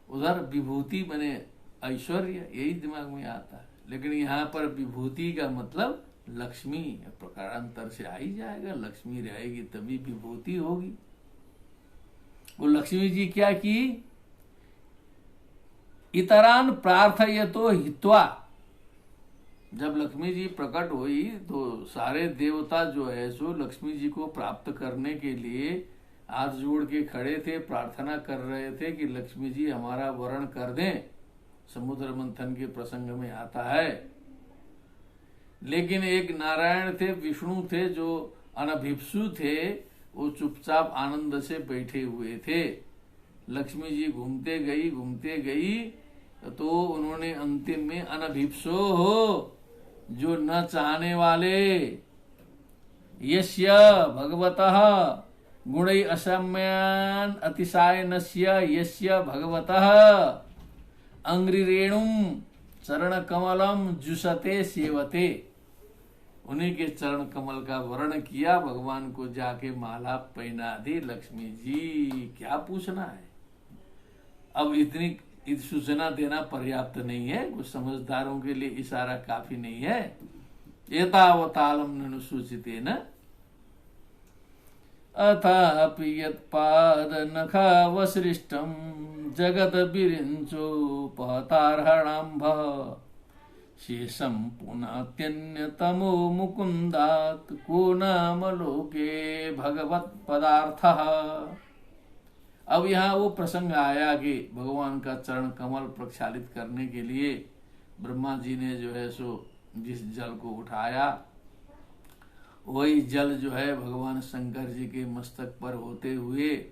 उधर विभूति बने ऐश्वर्य, यही दिमाग में आता है, लेकिन यहाँ पर विभूति का मतलब लक्ष्मी, प्रकारांतर से आ ही जाएगा। लक्ष्मी रहेगी तभी विभूति होगी। वो लक्ष्मी जी क्या की, इतरान प्रार्थयतो हित्वा, जब लक्ष्मी जी प्रकट हुई तो सारे देवता जो है सो लक्ष्मी जी को प्राप्त करने के लिए हाथ जोड़ के खड़े थे, प्रार्थना कर रहे थे कि लक्ष्मी जी हमारा वरण कर दें। समुद्र मंथन के प्रसंग में आता है। लेकिन एक नारायण थे, विष्णु थे, जो अनभिप्सु थे, वो चुपचाप आनंद से बैठे हुए थे। लक्ष्मी जी घूमते गई तो उन्होंने अंतिम में अनभिप्सो हो, जो न चाहने वाले, यस्य भगवतः गुणै असाम्यान अतिशायनस्य यस्य भगवतः अंघ्रिरेणुं चरण कमलम जुषते सेवते, उन्हीं के चरण कमल का वर्ण किया, भगवान को जाके माला पहना दी। लक्ष्मी जी क्या पूछना है, अब इतनी सूचना देना पर्याप्त नहीं है, कुछ समझदारों के लिए इशारा काफी नहीं है। एतावतालम ननु सूचितेन अथापि यत्पाद नखावसृष्टं जगत विरिञ्चोपहतार्हणाम्भ शेषं पुनत्यन्यतमो मुकुन्दात् को नाम लोके भगवत् पदार्थः। अब यहाँ वो प्रसंग आया कि भगवान का चरण कमल प्रक्षालित करने के लिए ब्रह्मा जी ने जो है सो जिस जल को उठाया, वही जल जो है भगवान शंकर जी के मस्तक पर होते हुए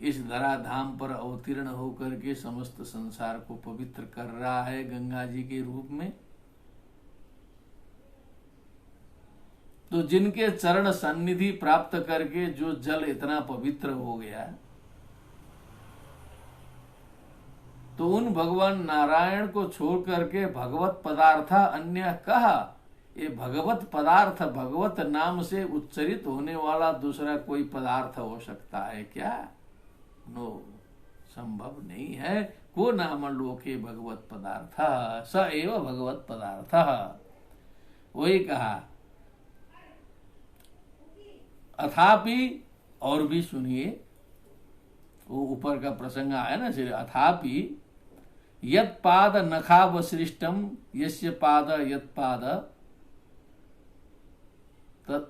इस धराधाम पर अवतीर्ण होकर के समस्त संसार को पवित्र कर रहा है गंगा जी के रूप में। तो जिनके चरण सन्निधि प्राप्त करके जो जल इतना पवित्र हो गया, तो उन भगवान नारायण को छोड़ करके भगवत पदार्थ अन्य कहा। ये भगवत पदार्थ, भगवत नाम से उच्चरित होने वाला दूसरा कोई पदार्थ हो सकता है क्या? नो, संभव नहीं है। को नाम लोके भगवत पदार्थ, स एव भगवत पदार्थ। वही कहा। अथापि, और भी सुनिए, वो ऊपर का प्रसंग आया ना, सिर्फ अथापि यत् पाद नखावसृष्टम यस्य पाद यत्पाद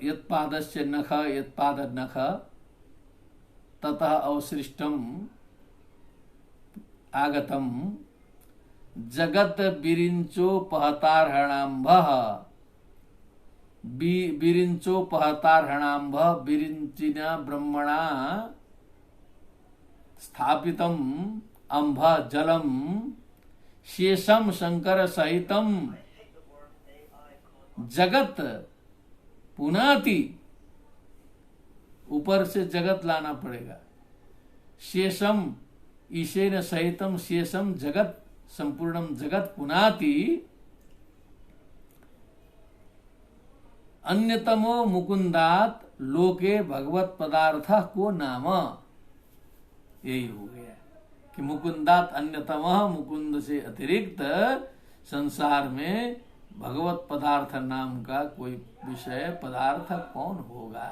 यत्पादस्य नख यत्पाद नख ततः अवसृष्टम आगतम जगत बिरिंचोपहतार्हणाम्भ बिरिंचोपहतार्हणाम्भ बिरिंचिना ब्रह्मणा स्थापितम अंभ जलम शेषम शंकर सहितम जगत पुनाति, ऊपर से जगत लाना पड़ेगा। शेषम ईशेन सहितम शेषम जगत संपूर्णम जगत पुनाति अन्यतमो मुकुंदात लोके भगवत पदार्थ को नाम। यही हो गया कि मुकुंदात अन्यतम, मुकुंद से अतिरिक्त संसार में भगवत पदार्थ नाम का कोई विषय पदार्थ कौन होगा?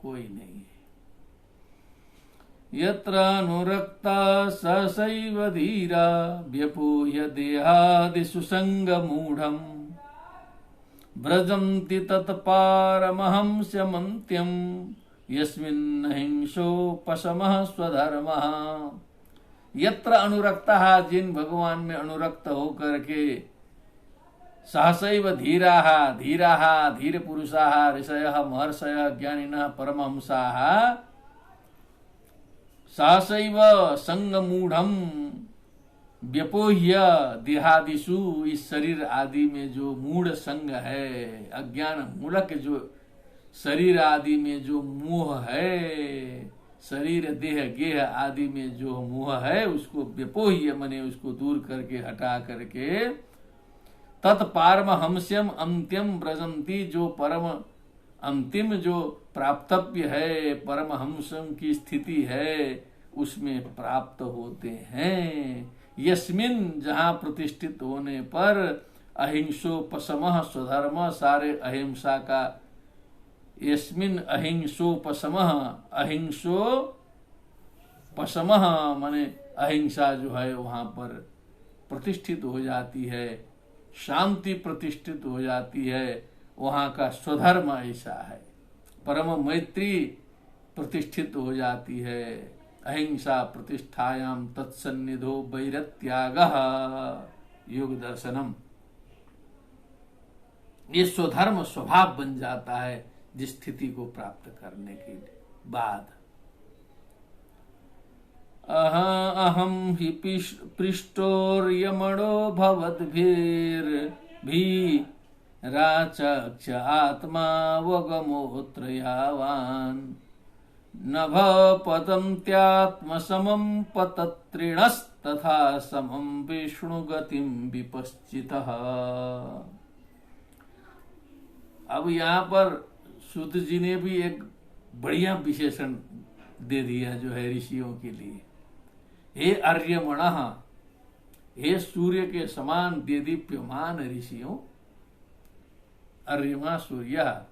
कोई नहीं है। यत्र अनुरक्ता सहसैव धीरा व्यपूय देहादिषु संगमूढम् व्रजन्ति तत्पारमहंस्यमन्त्यम् यस्मिन् हिंसोपशमः स्वधर्मः। यत्र अनुरक्तः, जिन भगवान में अनुरक्त होकर के सहसैव धीराः, धीराः धीर पुरुषाः ऋषयः महर्षयः ज्ञानिनः परमहंसाः सहसैव संगमूढ़म व्यपोह्य देहादिषु, इस शरीर आदि में जो मूढ़ संग है, अज्ञान मूलक जो शरीर आदि में जो मोह है, शरीर देह गेह आदि में जो मोह है, उसको व्यपोह्य मने उसको दूर करके हटा करके तत्पारमहंस्यम अंत्यम व्रजंती, जो परम अंतिम जो प्राप्तव्य है, परमहंसम की स्थिति है, उसमें प्राप्त होते हैं। यस्मिन, जहां प्रतिष्ठित होने पर अहिंसोपशमः स्वधर्म, सारे अहिंसा का, यस्मिन अहिंसोपशमः, अहिंसोपशमः माने अहिंसा जो है वहां पर प्रतिष्ठित हो जाती है, शांति प्रतिष्ठित हो जाती है, वहां का स्वधर्म ऐसा है। परम मैत्री प्रतिष्ठित हो जाती है। अहिंसा प्रतिष्ठायाम तत्सन्निधो वैरत्यागः योग दर्शनम। ये स्वधर्म स्वभाव बन जाता है जिस स्थिति को प्राप्त करने के बाद। अहम हि पृष्ठोर्यमणो भवद्भिर्भी राचक्ष आत्मा वगमोत्र यावान् नभ पतन्त्यात्म समं पतत्रिणस्तथा समं विष्णु गतिं विपश्चितः। अब यहाँ पर सूत जी ने भी एक बढ़िया विशेषण दे दिया जो है ऋषियों के लिए। हे अर्यमणः, हे सूर्य के समान देदीप्यमान ऋषियों, अर्यमा सूर्य,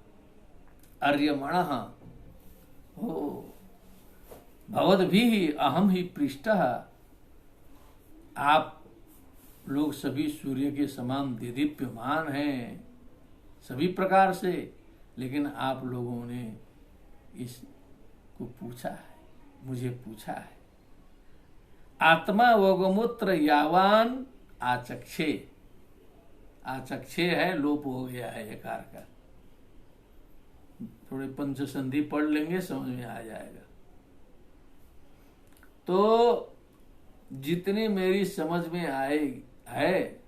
अर्यमणः हो भवद्भिः अहम ही पृष्ठः, आप लोग सभी सूर्य के समान देदीप्यमान हैं सभी प्रकार से, लेकिन आप लोगों ने इसको पूछा है, मुझे पूछा है। आत्मा वगमूत्र यावान आचक्षे, आचक्षे है, लोप हो गया है एकार का, थोड़े पंच संधि पढ़ लेंगे समझ में आ जाएगा। तो जितने मेरी समझ में आए है,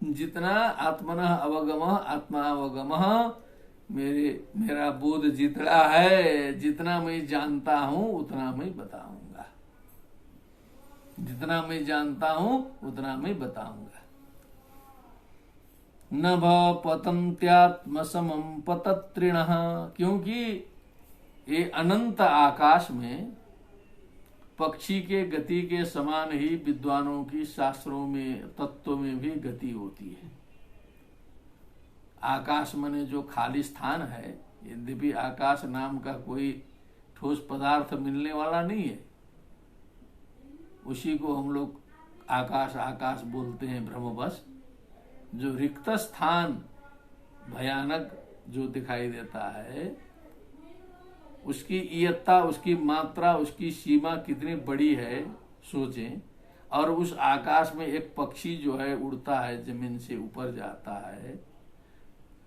जितना आत्मनः अवगमः आत्मा अवगमः, मेरा बोध जितना है, जितना मैं जानता हूं उतना मैं बताऊंगा, जितना मैं जानता हूं उतना मैं बताऊंगा। न भ पतन्त्यात्म समं पतत्रिणः, क्योंकि ये अनंत आकाश में पक्षी के गति के समान ही विद्वानों की शास्त्रों में तत्व में भी गति होती है। आकाश माने जो खाली स्थान है, यद्यपि आकाश नाम का कोई ठोस पदार्थ मिलने वाला नहीं है, उसी को हम लोग आकाश आकाश बोलते हैं भ्रमवश। जो रिक्त स्थान भयानक जो दिखाई देता है, उसकी इयत्ता, उसकी मात्रा, उसकी सीमा कितनी बड़ी है सोचें। और उस आकाश में एक पक्षी जो है उड़ता है, जमीन से ऊपर जाता है,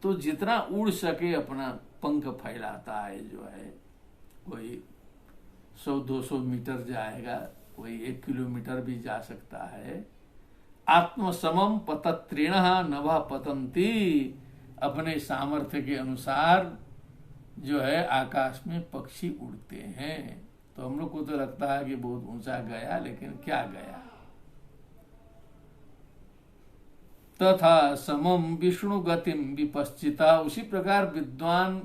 तो जितना उड़ सके अपना पंख फैलाता है, जो है कोई 100-200 मीटर जाएगा, कोई 1 किलोमीटर भी जा सकता है। आत्मसमम पतत्रिणः नभः पतंती, अपने सामर्थ्य के अनुसार जो है आकाश में पक्षी उड़ते हैं। तो हम लोग को तो लगता है कि बहुत ऊंचा गया, लेकिन क्या गया। तथा समम विष्णु गतिम विपश्चिता, उसी प्रकार विद्वान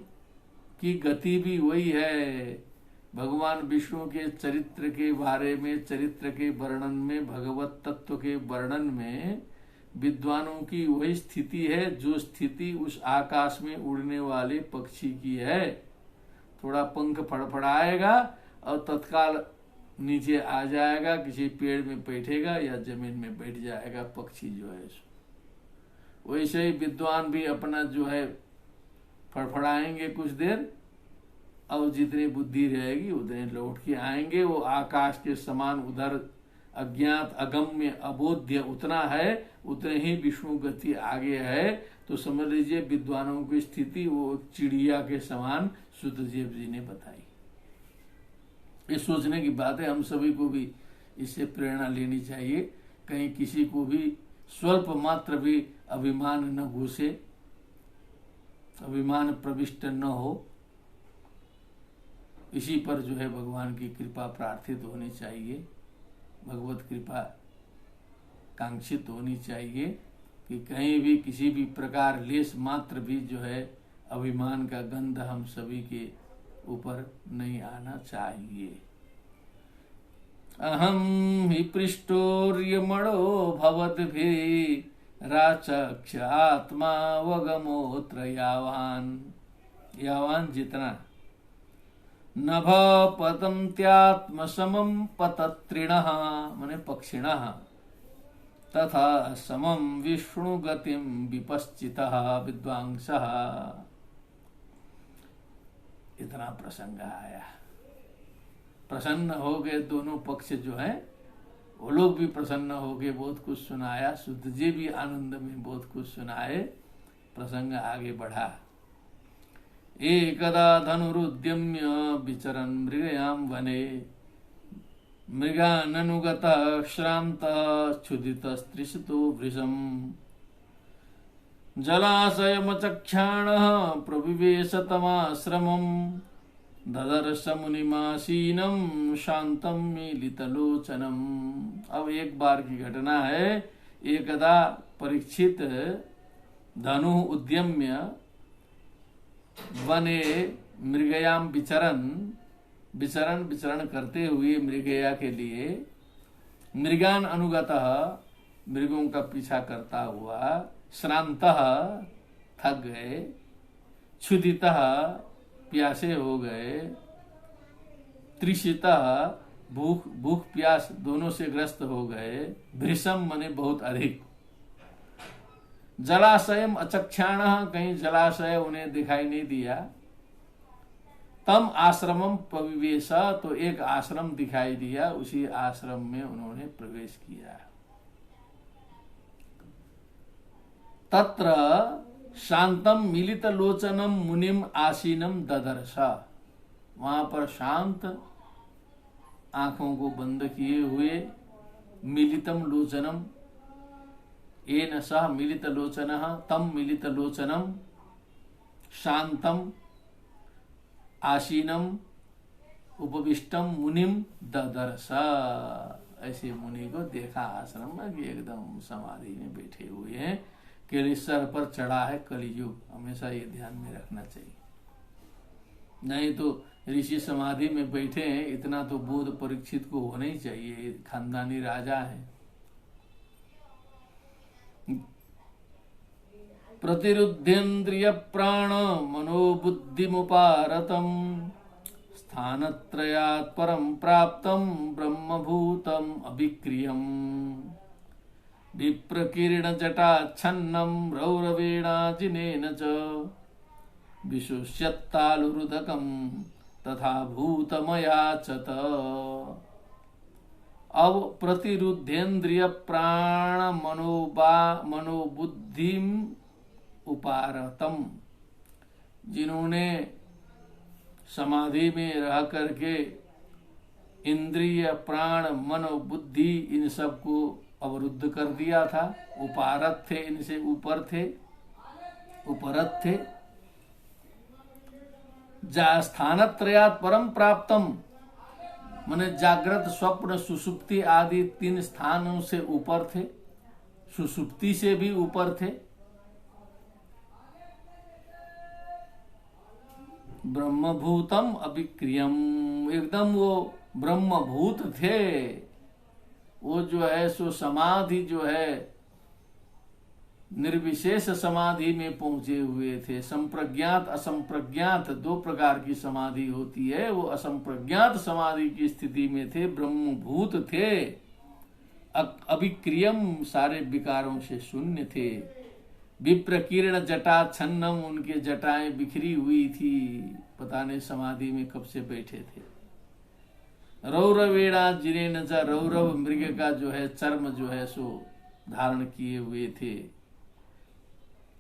की गति भी वही है। भगवान विष्णु के चरित्र के बारे में, चरित्र के वर्णन में, भगवत तत्व के वर्णन में विद्वानों की वही स्थिति है जो स्थिति उस आकाश में उड़ने वाले पक्षी की है। थोड़ा पंख फड़फड़ाएगा और तत्काल नीचे आ जाएगा, किसी पेड़ में बैठेगा या जमीन में बैठ जाएगा पक्षी जो है। वैसे ही विद्वान भी अपना जो है फड़फड़ाएंगे कुछ देर, और जितनी बुद्धि रहेगी उतने लौट के आएंगे। वो आकाश के समान उधर अज्ञात अगम्य अबोध्य उतना है, उतने ही विष्णु गति आगे है। तो समझ लीजिए विद्वानों की स्थिति वो चिड़िया के समान सुतदेव जी ने बताई। ये सोचने की बात है, हम सभी को भी इससे प्रेरणा लेनी चाहिए। कहीं किसी को भी स्वल्प मात्र भी अभिमान न घुसे, अभिमान प्रविष्ट न हो। इसी पर जो है भगवान की कृपा प्रार्थित होनी चाहिए, भगवत कृपा कांक्षित होनी चाहिए कि कहीं भी किसी भी प्रकार लेस मात्र भी जो है अभिमान का गंध हम सभी के ऊपर नहीं आना चाहिए। अहम हि पृष्ठोर्यमणो भवद्भिः राचक्ष आत्मा वगमोत्र यावान, यावान जितना नभ पतन्त्यात्मसमं पतत्रिणः मने पक्षिणः तथा समं विष्णु गतिम विपश्चितः विद्वांसः। इतना प्रसंग आया, प्रसन्न हो गए दोनों पक्ष जो हैं, वो लोग भी प्रसन्न हो गए, बहुत कुछ सुनाया। शुद्ध जी भी आनंद में बहुत कुछ सुनाए। प्रसंग आगे बढ़ा। एकदा धनुरुद्यम्य विचरन् मृगयां वने मृगाननुगतः श्रान्तः क्षुधितस्त्रिशतो वृषम् जलाशयमचक्षाणः प्रविवेश तमाश्रमम् ददर्श मुनिमासीनं शांतं मीलितलोचनम्। अब एक बार की घटना है। एकदा परीक्षित धनु उद्यम्य वने मृगयाम विचरण करते हुए मृगया के लिए मृगान अनुगतः, मृगों का पीछा करता हुआ, श्रान्तः थक गए, क्षुधितः प्यासे हो गए, तृषितः भूख प्यास दोनों से ग्रस्त हो गए, भृशम मने बहुत अधिक, जलाशयम अचक्षाणः कहीं जलाशय उन्हें दिखाई नहीं दिया, तम आश्रमम पविवेश तो एक आश्रम दिखाई दिया, उसी आश्रम में उन्होंने प्रवेश किया। तत्र शांतम मिलित लोचनम मुनिम आसीनम ददर्श, वहां पर शांत आंखों को बंद किए हुए मिलितम लोचनम येन सह मिलित लोचनः तम मिलित लोचनम शांतम आसीनम उपविष्टम मुनिम ददर्श, ऐसे मुनि को देखा आश्रम में कि एकदम समाधि में बैठे हुए हैं, केली सर पर चढ़ा है कलियुग। हमेशा ये ध्यान में रखना चाहिए। नहीं तो ऋषि समाधि में बैठे हैं, इतना तो बोध परीक्षित को होना ही चाहिए, खानदानी राजा है। प्रतिरुद्धेन्द्रिय प्राण मनोबुद्धिमुपारतम स्थानत्रयात् परं प्राप्तं ब्रह्मभूतम् अभिक्रियम् विप्रकीर्णजटाच्छन्नं रौरवेणाजिनेन च विशुष्यत्तालुरुदकं तथा भूतमयाचत। अब प्रतिरुद्धेन्द्रिय प्राण मनोबुद्धिम उपारतम, जिन्होंने समाधि में रह करके इंद्रिय प्राण मनो बुद्धि इन सब को अवरुद्ध कर दिया था, उपारत थे, इनसे ऊपर थे, उपरत थे। स्थानत्रयात् परम प्राप्तम, माने जागृत स्वप्न सुषुप्ति आदि 3 स्थानों से ऊपर थे, सुषुप्ति से भी ऊपर थे। ब्रह्मभूतम अभिक्रियम, एकदम वो ब्रह्मभूत थे। वो जो है सो समाधि जो है निर्विशेष समाधि में पहुंचे हुए थे। संप्रज्ञात असंप्रज्ञात 2 प्रकार की समाधि होती है, वो असंप्रज्ञात समाधि की स्थिति में थे, ब्रह्मभूत थे। अभिक्रियम, सारे विकारों से शून्य थे। विप्रकीर्ण जटा छन्नम, उनके जटाएं बिखरी हुई थी, पता नहीं समाधि में कब से बैठे थे। रौरवेणा जिनेन च, रौरव मृग का जो है चर्म जो है सो धारण किए हुए थे।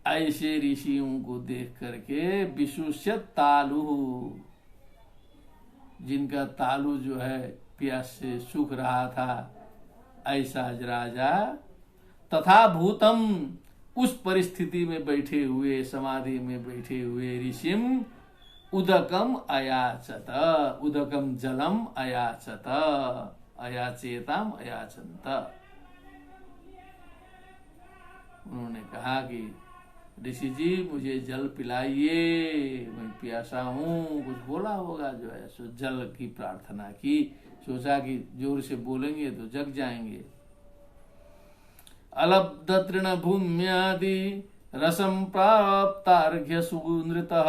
ऐसे ऋषियों को देख करके विशुष्य तालु, जिनका तालु जो है प्यास से सूख रहा था, ऐसा राजा तथा भूतम, उस परिस्थिति में बैठे हुए, समाधि में बैठे हुए ऋषिम उदकम अयाचत, उदकम जलम अयाचत, अयाचेताम अयाचंत। उन्होंने कहा कि ऋषि जी मुझे जल पिलाइए, मैं प्यासा हूँ। कुछ बोला होगा जो है सो, जल की प्रार्थना की, सोचा कि जोर से बोलेंगे तो जग जाएंगे। अलब्ध तृण भूम्यादि रसम प्राप्तार्घ्य सुनृतः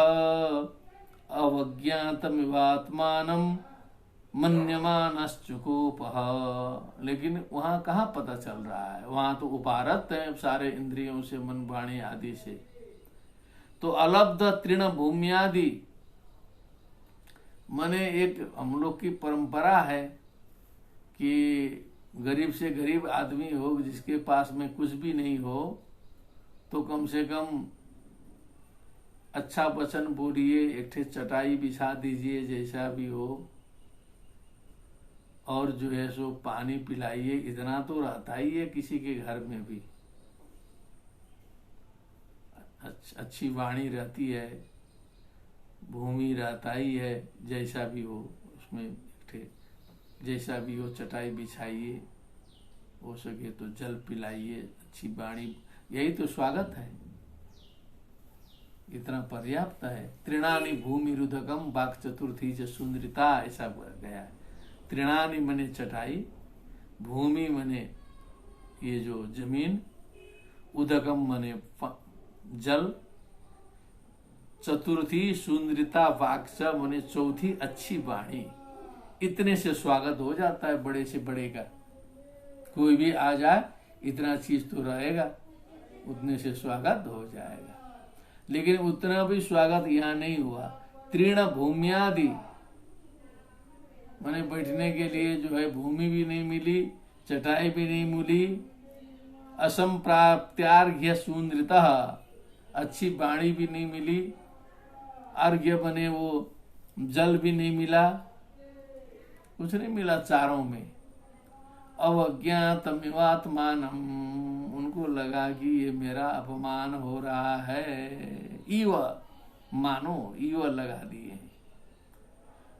अवज्ञातमिवात्मानं मन्यमानश्चुकोपः। लेकिन वहां कहाँ पता चल रहा है, वहां तो उपारत है सारे इंद्रियों से, मन वाणी आदि से। तो अलब्ध तृण भूम्यादि माने एक हम लोग की परंपरा है कि गरीब से गरीब आदमी हो, जिसके पास में कुछ भी नहीं हो, तो कम से कम अच्छा वचन बोलिए, एक ठे चटाई बिछा दीजिए, जैसा भी हो, और जो है सो पानी पिलाइए। इतना तो रहता ही है किसी के घर में भी। अच्छी वाणी रहती है, भूमि रहता ही है, जैसा भी हो उसमें जैसा भी हो चटाई बिछाइए, हो सके तो जल पिलाइए, अच्छी वाणी, यही तो स्वागत है, इतना पर्याप्त है। तृणानि भूमि रुदकम वाक् चतुर्थी च सुंदरिता, ऐसा गया है। तृणानि मने चटाई, भूमि मने ये जो जमीन, उदकम मने जल, चतुर्थी सुंदरिता वाक्च मने चौथी अच्छी वाणी। इतने से स्वागत हो जाता है बड़े से बड़े का। कोई भी आ जाए, इतना चीज तो रहेगा, उतने से स्वागत हो जाएगा। लेकिन उतना भी स्वागत यहाँ नहीं हुआ। तृण भूम्यादि माने बैठने के लिए जो है भूमि भी नहीं मिली, चटाई भी नहीं मिली। असंप्राप्त्यार्घ्य सुंदृतः, अच्छी वाणी भी नहीं मिली। अर्घ्य बने वो जल भी नहीं मिला, कुछ नहीं मिला चारों में। अवज्ञातमिवात्मानम, उनको लगा कि ये मेरा अपमान हो रहा है। इव मानो, इव लगा दिए,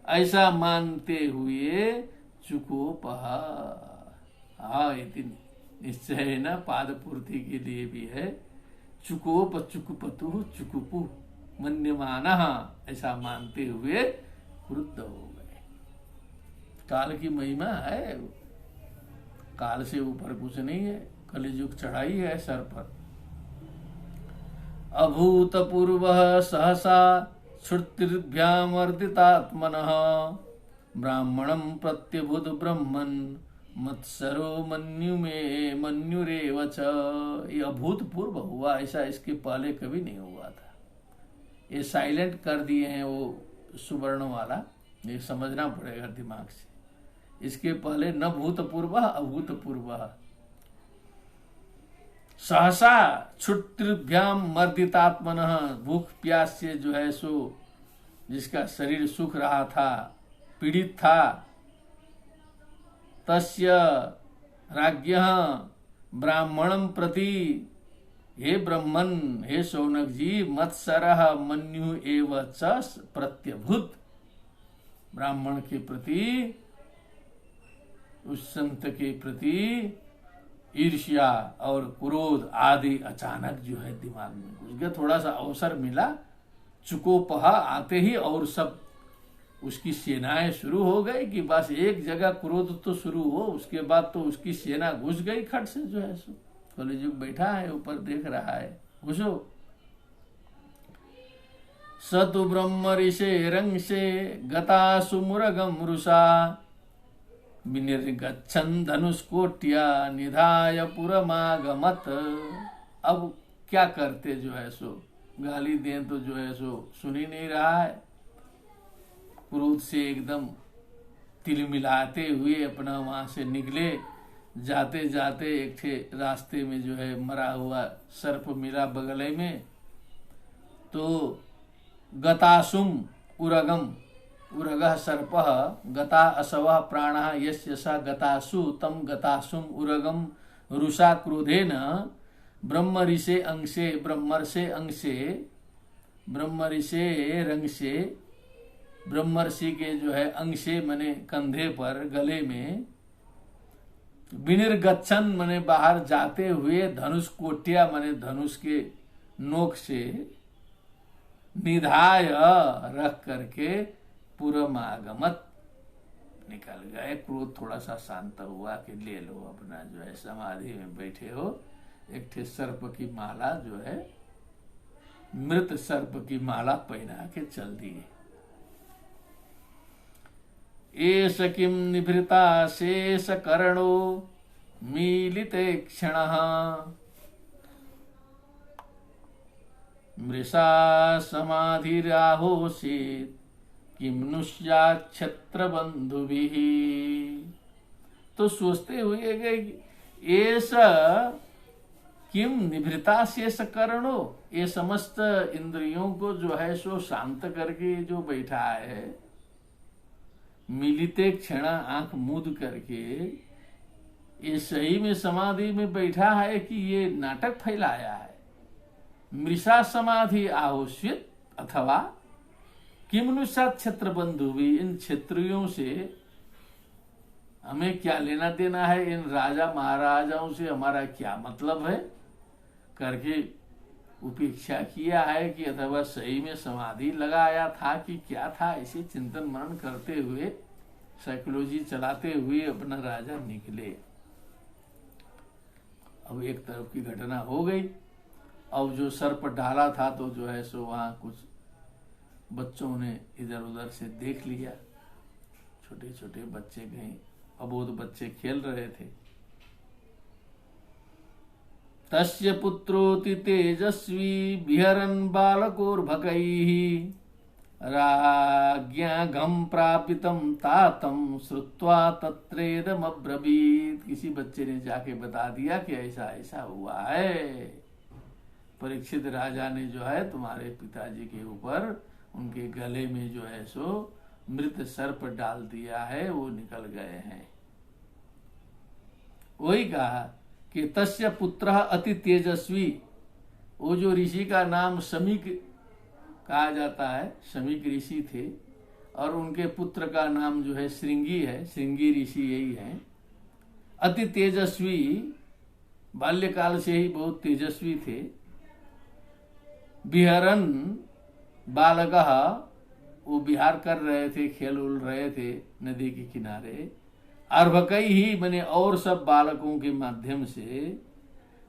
ऐसा मानते हुए चुकोपह, निश्चय न पाद पूर्ति के लिए भी है। चुकोप चुकुपतु चुकुपु, मन्यमानः, ऐसा मानते हुए क्रुद्ध हो गए। काल की महिमा है, काल से ऊपर कुछ नहीं है, कलियुग चढ़ाई है सर पर। अभूतपूर्व सहसा श्रुतिर्भ्यामर्दितात्मनः ब्राह्मणं प्रत्यभूत ब्रह्मन् मत्सरो मन्युरेव च। ये अभूतपूर्व हुआ, ऐसा इसके पहले कभी नहीं हुआ था। ये साइलेंट कर दिए हैं वो सुवर्ण वाला, ये समझना पड़ेगा दिमाग से। इसके पहले न भूतपूर्व अभूतपूर्व। सहसा क्षुत्रिभ्याम मर्दितात्मन, भूख प्यास से जो है सो जिसका शरीर सूख रहा था, पीड़ित था, तस्य राज्ञः ब्राह्मणं प्रति, हे ब्रह्मन, हे शौनक जी, मत्सरः मन्यु एव च प्रत्यभूत, ब्राह्मण के प्रति, उस संत के प्रति ईर्ष्या और क्रोध आदि अचानक जो है दिमाग में घुस गया। थोड़ा सा अवसर मिला, चुकोपहा आते ही और सब उसकी सेनाएं शुरू हो गई कि बस एक जगह क्रोध तो शुरू हो, उसके बाद तो उसकी सेना घुस गई खट से जो है सो। कलियुग बैठा है ऊपर देख रहा है, घुसो। सतु ब्रह्म ऋषे रंगसे गता सुमुरगम रुषा विनिर्गच्छन् धनुष्कोट्या निधाय पुरमागमत। अब क्या करते जो है सो, गाली दें तो जो है सो सुन ही नहीं रहा है। क्रोध से एकदम तिलमिलाते हुए अपना वहां से निकले। जाते जाते एक थे रास्ते में जो है मरा हुआ सर्प मिला बगले में, तो गतासुम उरगम, उरगः सर्पः गता असवः प्राणः यस्य स गतासु तम गतासुम उरगम रुषा क्रोधेन ब्रह्मऋषे अंशे, ब्रह्मर्षे अंशे, ब्रह्मऋषे रंगसे, ब्रह्मर्षि के जो है अंशे मने कंधे पर, गले में, विनिर्गच्छन मने बाहर जाते हुए, धनुष कोट्या मने धनुष के नोक से, निधाय रख करके पुरमागमत निकल गए। क्रोध थोड़ा सा शांत हुआ कि ले लो अपना जो है समाधि में बैठे हो, एक ठे सर्प की माला जो है, मृत सर्प की माला पहना के चल दिए। एष किम निभृता शेष कर्णो मीलिते क्षणः मृषा समाधिराहोषेत् किम नुष्यात् क्षत्र बंधुभिः। तो सोचते हुए गए एष किम निभृता शेष कर्णो, ये समस्त इंद्रियों को जो है सो शांत करके जो बैठा है, मिलिते क्षण आंख मूंद करके, ये सही में समाधि में बैठा है कि ये नाटक फैलाया है। मृषा समाधि आहोषित अथवा किमनुषा क्षेत्र बंधु भी, इन क्षेत्रियों से हमें क्या लेना देना है, इन राजा महाराजाओं से हमारा क्या मतलब है करके उपेक्षा किया है कि अथवा सही में समाधि लगाया था कि क्या था। ऐसे चिंतन मनन करते हुए, साइकोलॉजी चलाते हुए अपना राजा निकले। अब एक तरफ की घटना हो गई। अब जो सर्प डाला था तो जो है सो वहां कुछ बच्चों ने इधर उधर से देख लिया। छोटे छोटे बच्चे, कहीं अबोध बच्चे खेल रहे थे। तस्य पुत्रोति तेजस्वी विहरन् बालकोर्भकैः राज्ञा घम प्रापितं तातं श्रुत्वा तत्रेदमब्रवीत्। किसी बच्चे ने जाके बता दिया कि ऐसा ऐसा हुआ है, परीक्षित राजा ने जो है तुम्हारे पिताजी के ऊपर, उनके गले में जो है सो मृत सर्प डाल दिया है, वो निकल गए हैं। वही कहा कि तस्य पुत्रः अति तेजस्वी, वो जो ऋषि का नाम शमीक कहा जाता है, शमीक ऋषि थे, और उनके पुत्र का नाम जो है श्रृंगी है, श्रृंगी ऋषि यही है। अति तेजस्वी, बाल्यकाल से ही बहुत तेजस्वी थे। विहरन बालकः, वो विहार कर रहे थे, खेल उल रहे थे नदी के किनारे। अर्भकई ही बने और सब बालकों के माध्यम से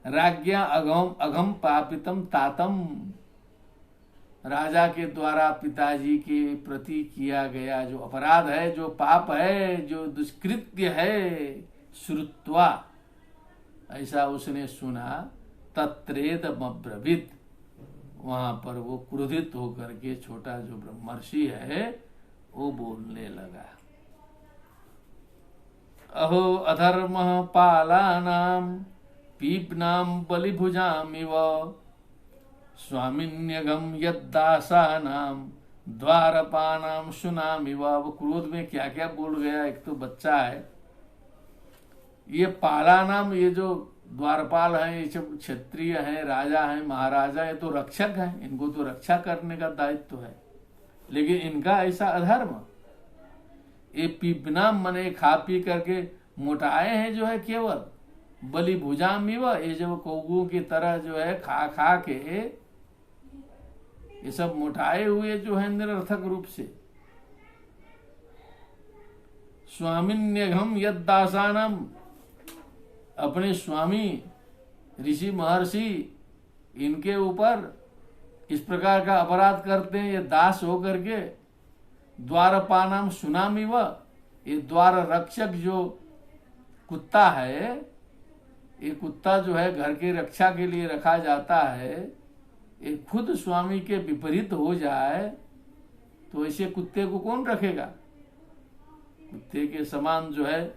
राज्ञा अघम अघम पापितम तातम, राजा के द्वारा पिताजी के प्रति किया गया जो अपराध है, जो पाप है, जो दुष्कृत्य है, श्रुत्वा, ऐसा उसने सुना। तत्रेदमब्रवीत, वहां पर वो क्रोधित होकर के छोटा जो ब्रह्मर्षि है वो बोलने लगा। अहो अधर्म पालानाम पीपनाम बलिभुजामिव स्वामिन्यगम यद्दासानाम द्वारपानाम सुनामिव। वो क्रोध में क्या क्या बोल गया। एक तो बच्चा है, ये पाला नाम, ये जो द्वारपाल हैं, ये सब क्षत्रिय हैं, राजा हैं, महाराजा, ये तो रक्षक हैं, इनको तो रक्षा करने का दायित्व है। लेकिन इनका ऐसा अधर्म, ये पीपनाम मने खा पी करके मोटाए हैं जो है केवल। बलि भुजामिव, ये जो कौगुओं की तरह जो है खा खा के ये सब मोटाए हुए जो है निरर्थक रूप से। स्वामिन्यघम यद्दासानम, अपने स्वामी ऋषि महर्षि इनके ऊपर इस प्रकार का अपराध करते हैं, ये दास होकर के। द्वारपानाम सुनामिव, ये द्वार रक्षक जो कुत्ता है, ये कुत्ता जो है घर की रक्षा के लिए रखा जाता है, ये खुद स्वामी के विपरीत हो जाए तो ऐसे कुत्ते को कौन रखेगा। कुत्ते के समान जो है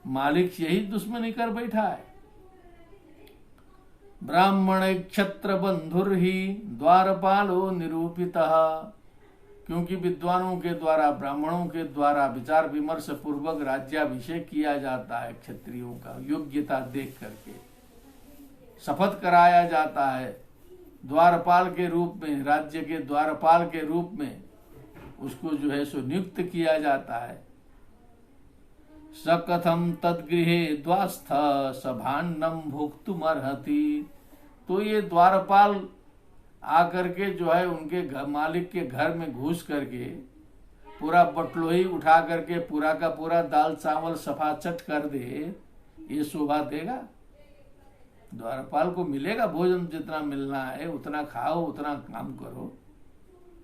मालिक यही दुश्मनी कर बैठा है। ब्राह्मण क्षत्र बंधुर ही द्वारपालो निरूपितः, क्योंकि विद्वानों के द्वारा, ब्राह्मणों के द्वारा विचार विमर्श पूर्वक राज्याभिषेक किया जाता है। क्षत्रियों का योग्यता देख करके शपथ कराया जाता है। द्वारपाल के रूप में, राज्य के द्वारपाल के रूप में उसको जो है सो नियुक्त किया जाता है। सकथम तद्गृहे द्वास्थ सभान्नम भुक्तुमर्हति, तो ये द्वारपाल आकर के जो है उनके घर, मालिक के घर में घुस करके पूरा बटलोही उठा करके पूरा का पूरा दाल चावल सफाचट कर दे, ये शोभा देगा। द्वारपाल को मिलेगा भोजन, जितना मिलना है उतना खाओ, उतना काम करो।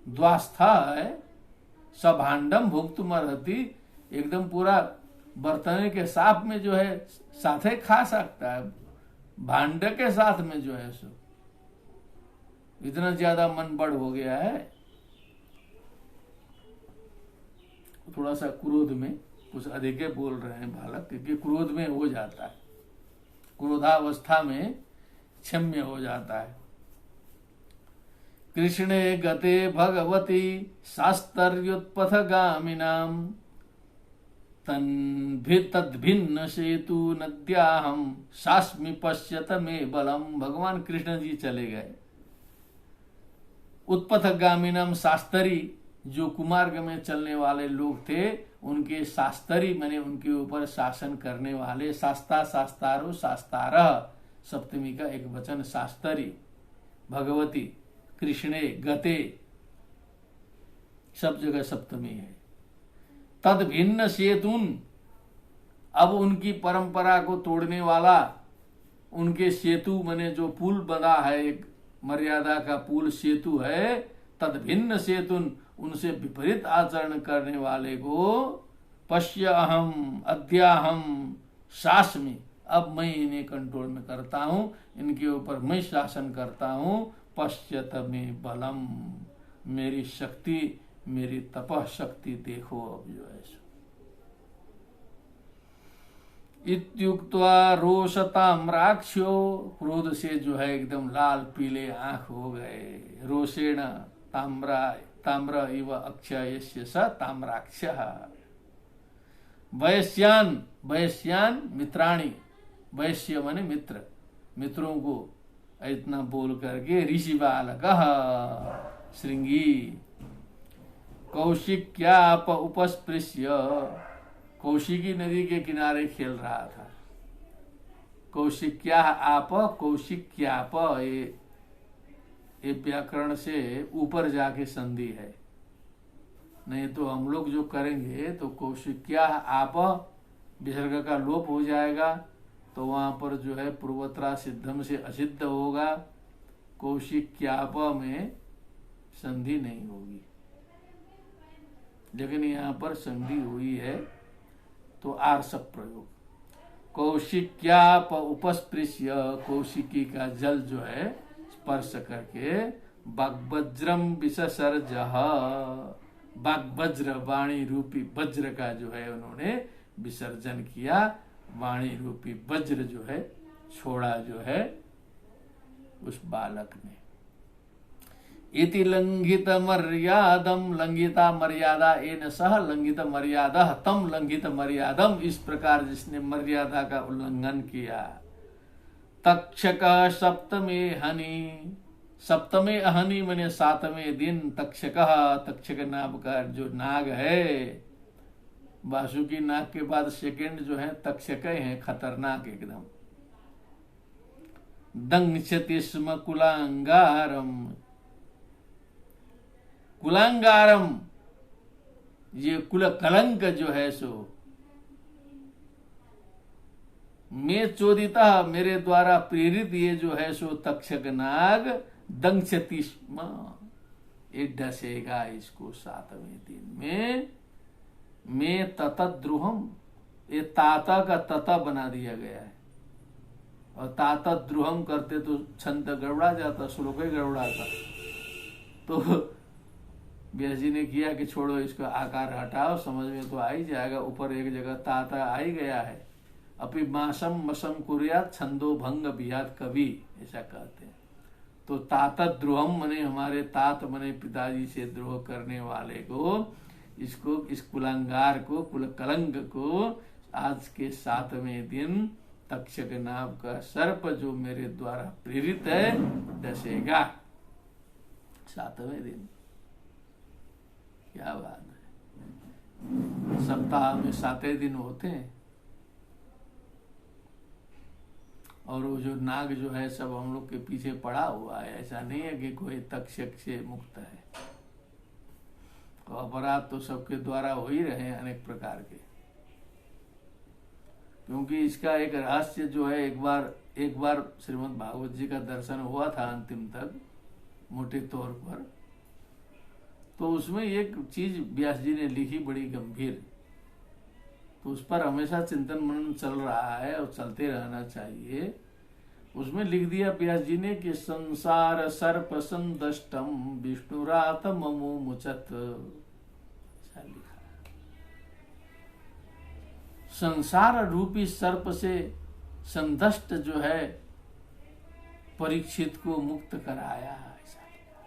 द्वास्था है, सभांडम भुक्तुमर्हति, एकदम पूरा बर्तन के साथ में जो है साथे खा सकता है, भांड के साथ में जो है सो। इतना ज्यादा मन बड़ हो गया है। थोड़ा सा क्रोध में कुछ अधिक बोल रहे हैं बालक, क्योंकि क्रोध में हो जाता है, क्रोधावस्था में क्षम्य हो जाता है। कृष्णे गते भगवती शास्त्रोत्पथगामिनाम तद्भिन्न सेतु नद्याहम शास्मि पश्यत में बलम। भगवान कृष्ण जी चले गए। उत्पथगामिनम शास्त्री, जो कुमार्ग में चलने वाले लोग थे, उनके शास्त्री माने उनके ऊपर शासन करने वाले। शास्ता शास्तारो शास्तारः, सप्तमी का एक वचन शास्त्री। भगवती, कृष्णे, गते, सब जगह सप्तमी है। तद भिन्न सेतुन, अब उनकी परंपरा को तोड़ने वाला, उनके सेतु माने जो पुल बना है, एक मर्यादा का पुल सेतु है। तद भिन्न सेतुन, उनसे विपरीत आचरण करने वाले को पश्य अहम अद्याहम शास्मि, अब मैं इन्हें कंट्रोल में करता हूं, इनके ऊपर मैं शासन करता हूं। पश्यत में बलम, मेरी शक्ति, मेरी तपः शक्ति देखो अब जो है सो। इत्युक्त्वा रोषताम्राक्ष्यो, क्रोध से जो है एकदम लाल पीले आंख हो गए। रोषेण ताम्र इव अक्षयस्य स ताम्राक्षः। वैश्यान, वैश्यान मित्राणि, वैश्य माने मित्र, मित्रों को इतना बोल करके ऋषि बालकः श्रृंगी कौशिक्याप उपस्पृश्य, कौशिकी नदी के किनारे खेल रहा था। कौशिक्या आप, कौशिक्याप, ये व्याकरण से ऊपर जाके संधि है, नहीं तो हम लोग जो करेंगे तो कौशिक्या आप विसर्ग का लोप हो जाएगा, तो वहां पर जो है पूर्वत्रा सिद्धम से असिद्ध होगा, कौशिक्याप में संधि नहीं होगी। लेकिन यहाँ पर संधि हुई है तो आर्षक प्रयोग, कौशिक्याप उपस्पृश्य, कौशिकी का जल जो है स्पर्श करके वाग्वज्रम विससर्ज, वाग्वज्र वाणी रूपी वज्र का जो है उन्होंने विसर्जन किया, वाणी रूपी वज्र जो है छोड़ा जो है उस बालक ने। इति लंघित मर्यादम, लंघिता मर्यादा एन सह लंघित मर्यादा तम लंघित मर्यादम, इस प्रकार जिसने मर्यादा का उल्लंघन किया। तक्षक सप्तमे हनि, सप्तमे अहनि मैंने सातवें दिन, तक्षक, तक्षक नाम का जो नाग है, वासुकी नाग के बाद सेकंड जो है तक्षक है, खतरनाक एकदम। दंक्षति स्म कुलांगारम, कुलांगारम ये कुल कलंक जो है सो, मैं चोदिता मेरे द्वारा प्रेरित ये जो है सो तक्षक नाग दंक्षति स्म, ये डसेगा इसको सातवें दिन में। मैं ततद्रुहम, ये ताता का तता बना दिया गया है, और ताता द्रुहम करते तो छंद गड़बड़ा जाता, श्लोक ही गड़बड़ाता। तो व्यास जी ने किया कि छोड़ो इसका आकार हटाओ, समझ में तो आ ही जाएगा, ऊपर एक जगह ताता आ ही गया है। अपि मासम मसम कुर्यात छंदो भंग बियात कवि, ऐसा कहते हैं। तो तात द्रोहम मने हमारे तात मने पिताजी से द्रोह करने वाले को, इसको इस कुलांगार को, कुल कलंक को आज के सातवें दिन तक्षक नाम का सर्प जो मेरे द्वारा प्रेरित है डसेगा सातवें दिन। क्या बात है, सप्ताह में 7 दिन होते हैं, और वो जो नाग जो है सब हम लोग के पीछे पड़ा हुआ है, ऐसा नहीं है कि कोई तक्षक से मुक्त है। तो अपराध तो सबके द्वारा हो ही रहे हैं अनेक प्रकार के, क्योंकि इसका एक रहस्य जो है, एक बार श्रीमद् भागवत जी का दर्शन हुआ था अंतिम तक मोटे तौर पर, तो उसमें एक चीज व्यास जी ने लिखी बड़ी गंभीर, तो उस पर हमेशा चिंतन मनन चल रहा है और चलते रहना चाहिए। उसमें लिख दिया व्यास जी ने कि संसार सर्प संदष्टम विष्णुरात ममो मुचत, ऐसा लिखा। संसार रूपी सर्प से संदष्ट जो है परीक्षित को मुक्त कराया, ऐसा लिखा।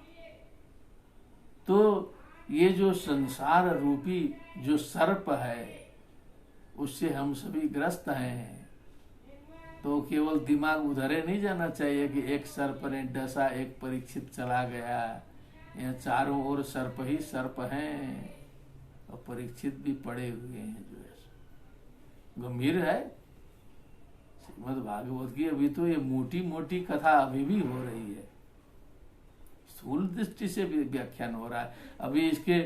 तो ये जो संसार रूपी जो सर्प है उससे हम सभी ग्रस्त हैं। तो केवल दिमाग उधरे नहीं जाना चाहिए कि एक सर्प ने डसा, एक परीक्षित चला गया, यहाँ चारों ओर सर्प ही सर्प हैं और परीक्षित भी पड़े हुए हैं, जो है गंभीर है। श्रीमद् भागवत की अभी तो ये मोटी मोटी कथा अभी भी हो रही है, स्थूल दृष्टि से भी व्याख्यान हो रहा है। अभी इसके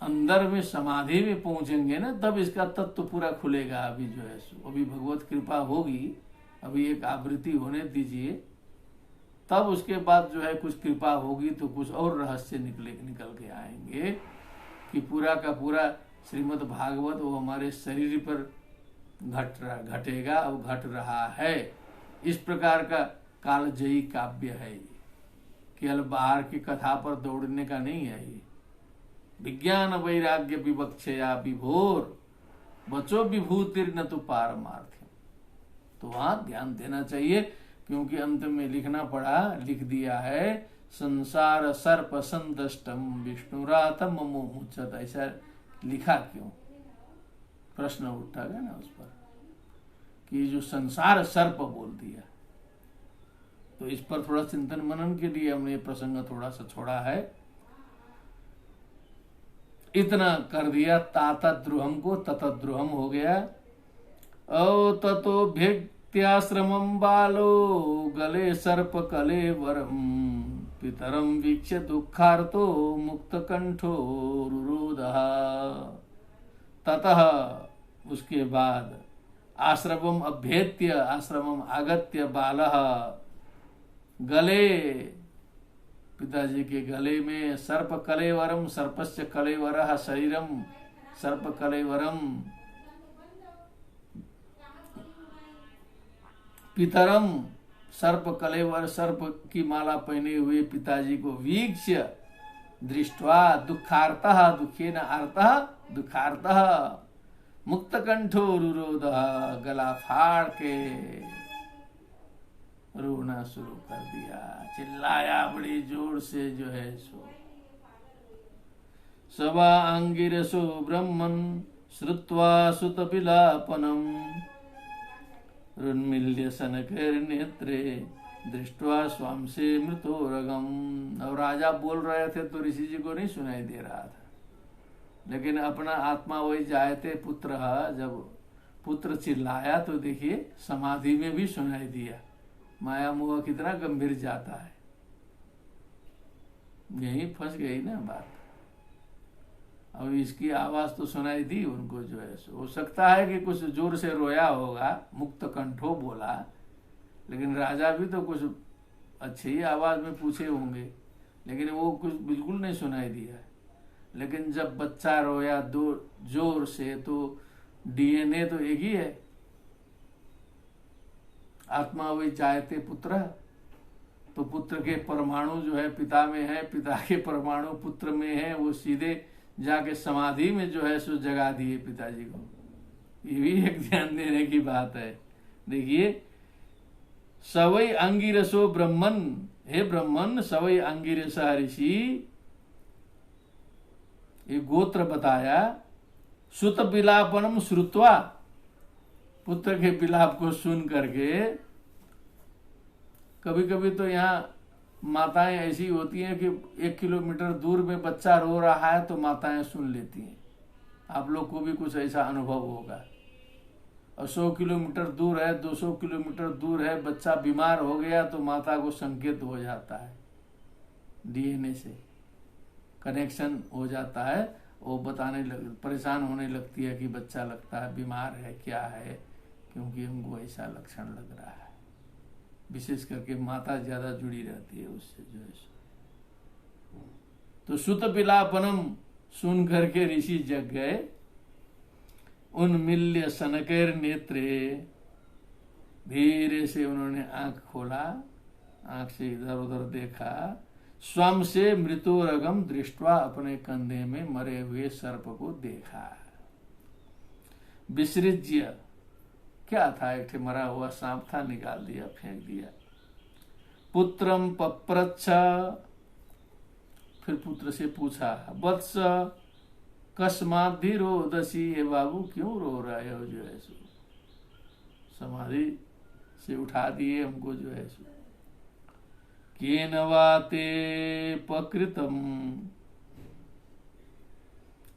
अंदर में समाधि में पहुंचेंगे ना, तब इसका तत्व पूरा खुलेगा। अभी जो है अभी भगवत कृपा होगी, अभी एक आवृत्ति होने दीजिए, तब उसके बाद जो है कुछ कृपा होगी तो कुछ और रहस्य निकल के आएंगे कि पूरा का पूरा श्रीमद् भागवत वो हमारे शरीर पर घटेगा और घट रहा है। इस प्रकार का कालजयी काव्य है, केवल बाहर की कथा पर दौड़ने का नहीं है ये। विज्ञान वैराग्य विवक्षया विभोर बचो विभूतिर न तो पारमार्थ्यम, तो वहां ध्यान देना चाहिए, क्योंकि अंत में लिखना पड़ा, लिख दिया है संसार सर्प संदष्टम विष्णुरात ममो मुच्चत, ऐसा लिखा क्यों, प्रश्न उठा गया ना उस पर कि जो संसार सर्प बोल दिया। तो इस पर थोड़ा चिंतन मनन के लिए हमने प्रसंग थोड़ा सा छोड़ा है। इतना कर दिया, तातद्रुहम को ततद्रुहम हो गया। ओ ततो भेक्त्याश्रमं बालो गले सर्प कले वरम, पितरम वीक्ष्य दुःखार्तो मुक्तकंठो रुरोदः। ततः उसके बाद आश्रमम अभ्येत्य आश्रमम आगत्य बालः गले, पिताजी के गले में सर्प कलेवरम सर्पस्य कलेवरः शरीरम सर्प कलेवरम पितरम सर्प कलेवर सर्प की माला पहने हुए पिताजी को वीक्ष्य दृष्ट्वा दुखार्तः दुखेन आर्तः दुखार्तः मुक्तकंठो रुरोदः, गला फाड़ के रोना शुरू कर दिया, चिल्लाया बड़ी जोर से जो है सो। सवा अंगिरसो ब्रह्मन् श्रुत्वा सुत विलापनम् रुन्मिल्य सनकैर्नेत्रे दृष्ट्वा स्वाम से मृतोरगम। और राजा बोल रहे थे तो ऋषि जी को नहीं सुनाई दे रहा था, लेकिन अपना आत्मा वही जायते पुत्र, जब पुत्र चिल्लाया तो देखिए समाधि में भी सुनाई दिया। माया मोह कितना गंभीर जाता है, यही फंस गई ना बात। अब इसकी आवाज तो सुनाई दी उनको, जो है हो सकता है कि कुछ जोर से रोया होगा, मुक्त कंठो बोला, लेकिन राजा भी तो कुछ अच्छी ही आवाज में पूछे होंगे, लेकिन वो कुछ बिल्कुल नहीं सुनाई दिया। लेकिन जब बच्चा रोया दो जोर से, तो डीएनए तो एक ही है, आत्मा वही चाहते पुत्र, तो पुत्र के परमाणु जो है पिता में है, पिता के परमाणु पुत्र में है, वो सीधे जाके समाधि में जो है सो जगा दिए पिताजी को। ये भी एक ध्यान देने की बात है। देखिए सवै अंगिरसो ब्रह्मन, हे ब्रह्मन सवै अंगिरस ऋषि, ये गोत्र बताया। सुत विलापनम श्रुत्वा, पुत्र के विलाप को सुन करके। कभी कभी तो यहाँ माताएं ऐसी होती हैं कि 1 किलोमीटर दूर में बच्चा रो रहा है तो माताएं सुन लेती हैं। आप लोग को भी कुछ ऐसा अनुभव होगा। और 100 किलोमीटर दूर है, 200 किलोमीटर दूर है, बच्चा बीमार हो गया तो माता को संकेत हो जाता है, डीएनए से कनेक्शन हो जाता है। वो बताने परेशान होने लगती है कि बच्चा लगता है बीमार है, क्या है, क्योंकि हमको ऐसा लक्षण लग रहा है। विशेष करके माता ज्यादा जुड़ी रहती है उससे, जो है। तो सुत विलापनम सुन करके ऋषि जग गए। उन्मिल्य सनकैर नेत्रे, धीरे से उन्होंने आंख खोला, आंख से इधर उधर देखा। स्वम से मृतोरगम दृष्टवा, अपने कंधे में मरे हुए सर्प को देखा। विसृज्य, क्या था, एक मरा हुआ सांप था, निकाल दिया, फेंक दिया। पुत्रम पप्रच्छ, फिर पुत्र से पूछा, वत्स कस्मात् धीरोदसी, हे बाबू क्यों रो रहे हो, जो है सो। समाधि से उठा दिए हमको, जो है सो। केन वा ते अपकृतम,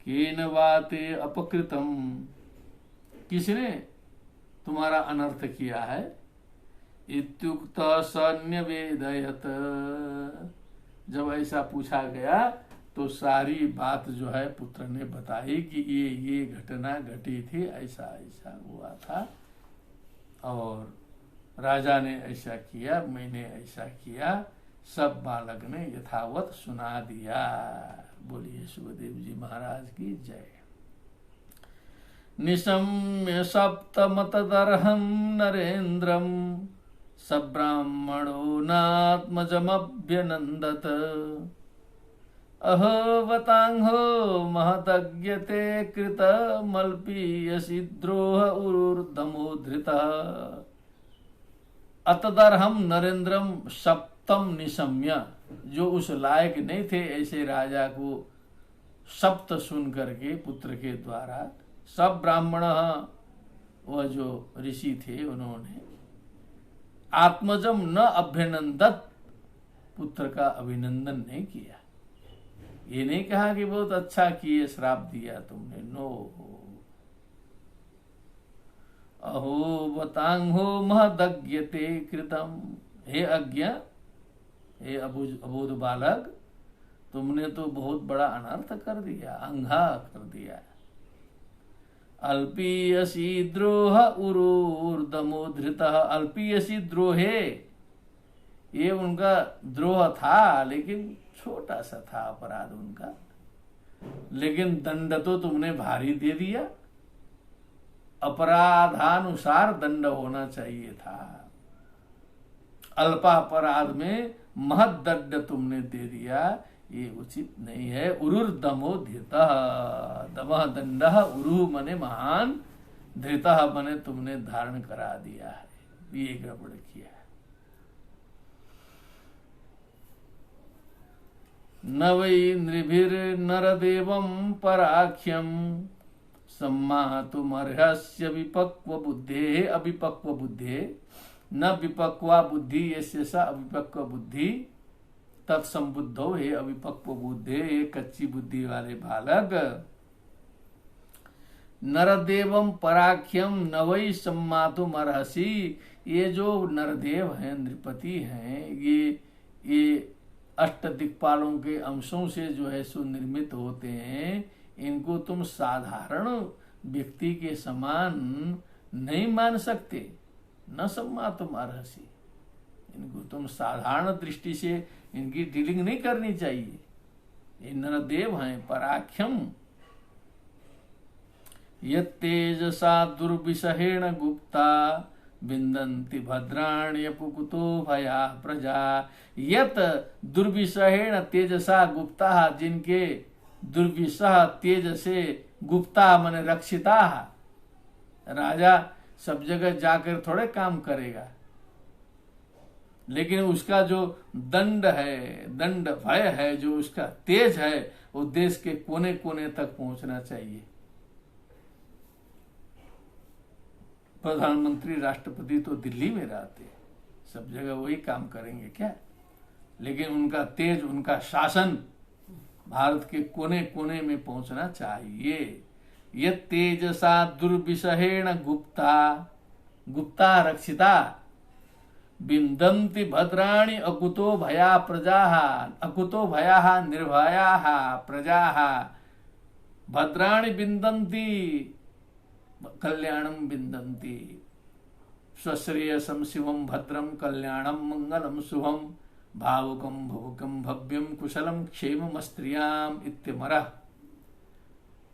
केन वा ते अपकृतम, किसने तुम्हारा अनर्थ किया है। इत्युक्त सन्यवेदयत, जब ऐसा पूछा गया तो सारी बात जो है पुत्र ने बताई कि ये घटना घटी थी, ऐसा ऐसा हुआ था, और राजा ने ऐसा किया, मैंने ऐसा किया, सब बालक ने यथावत सुना दिया। बोलिए सुखदेव जी महाराज की जय। निशम्य सप्तमतदर्हं नरेन्द्रं, सब्राह्मणो नात्मजमभ्यनन्दत। अहोवतांहो महदज्ञते कृतमल्पीयसि द्रोह उरुर्धमोधृतः। अतदर्हम नरेन्द्रम सप्तम निशम्य, जो उस लायक नहीं थे ऐसे राजा को सप्त सुन करके पुत्र के द्वारा, सब ब्राह्मण, वह जो ऋषि थे उन्होंने आत्मजम न अभ्यनंदत, पुत्र का अभिनंदन नहीं किया। ये नहीं कहा कि बहुत अच्छा किए, श्राप दिया तुमने, नो। अहो बतांगो महदज्ञते कृतम, हे अज्ञ, हे अबोध बालक, तुमने तो बहुत बड़ा अनर्थ कर दिया, अंधा कर दिया। अल्पीयसी द्रोह उरूर्दमोधृत, अल्पीयसी द्रोहे, ये उनका द्रोह था लेकिन छोटा सा था अपराध उनका, लेकिन दंड तो तुमने भारी दे दिया। अपराधानुसार दंड होना चाहिए था, अल्पापराध में महद दंड तुमने दे दिया, ये उचित नहीं है। उरुर दमो धृतः, दमः दंडः, उरु मने महान, धृतः मने तुमने धारण करा दिया है, ये गड़बड़ किया है। न वै नृभिर्नरदेवं पराख्यम सम्मातुमर्हस्य विपक्व बुद्धे, अविपक्व बुद्धे, न विपक्वा बुद्धि यस्य स अविपक्व बुद्धि तत्संबुद्धो, हे अविपक्व बुद्धे, हे कच्ची बुद्धि वाले बालक। नरदेवम पराख्यम न वै सम्मातुम अर्हसि, ये जो नरदेव हैं, नृपति हैं, ये अष्ट दिक्पालों के अंशों से जो है सो निर्मित होते हैं, इनको तुम साधारण व्यक्ति के समान नहीं मान सकते। न सम्मातुम अर्हसि, इनको तुम साधारण दृष्टि से इनकी डीलिंग नहीं करनी चाहिए। ये नरदेव हैं, पराख्यम, यत्तेजसा दुर्विषहेण गुप्ता विन्दन्ति भद्राण्यपुकुतो भया प्रजा, यत दुर्विषहेण तेजसा गुप्ता, जिनके दुर्विषह तेज से गुप्ता मन रक्षिता। राजा सब जगह जाकर थोड़े काम करेगा, लेकिन उसका जो दंड है, दंड भय है, जो उसका तेज है, वो देश के कोने कोने तक पहुंचना चाहिए। प्रधानमंत्री राष्ट्रपति तो दिल्ली में रहते हैं, सब जगह वही काम करेंगे क्या? लेकिन उनका तेज, उनका शासन भारत के कोने कोने में पहुंचना चाहिए। ये तेजसा दुर्विषहेण गुप्ता, गुप्ता रक्षिता, बिंदन्ति भद्राणि अकुतो भया प्रजा, अकुतो भया निर्भया प्रजा, भद्राणि बिंदन्ति कल्याणम बिंदन्ति, स्वश्रेयसम शिवम भद्रम कल्याणम मंगलम शुभम, भावुकम भवुकम भव्यम कुशलम क्षेमम स्त्रियाम इत्यमरः।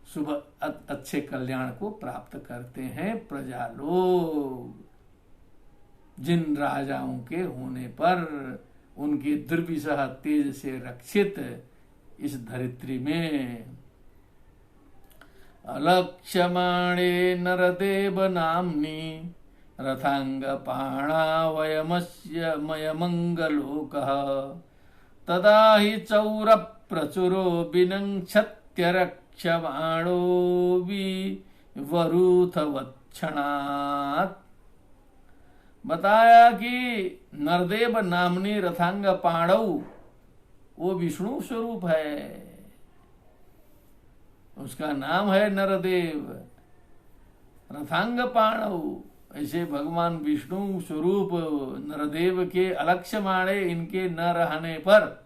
शुभ अच्छे कल्याण को प्राप्त करते हैं प्रजा लोग, जिन राजाओं के होने पर उनके दुर्विषह तेज से रक्षित इस धरित्री में। अलक्ष्यमाणे नरदेव नाम्नि रथांगपाणा वयमस्य मयमंगलोकः, तदा हि चौर प्रचुरो विनङ्क्षत्यरक्ष्यमाणो विवरूथवत्क्षणात्। बताया कि नरदेव नामनी रथांग पाणव, वो विष्णु स्वरूप है, उसका नाम है नरदेव। रथांग पाणव, ऐसे भगवान विष्णु स्वरूप नरदेव के अलक्ष्यमाणे, इनके न रहने पर,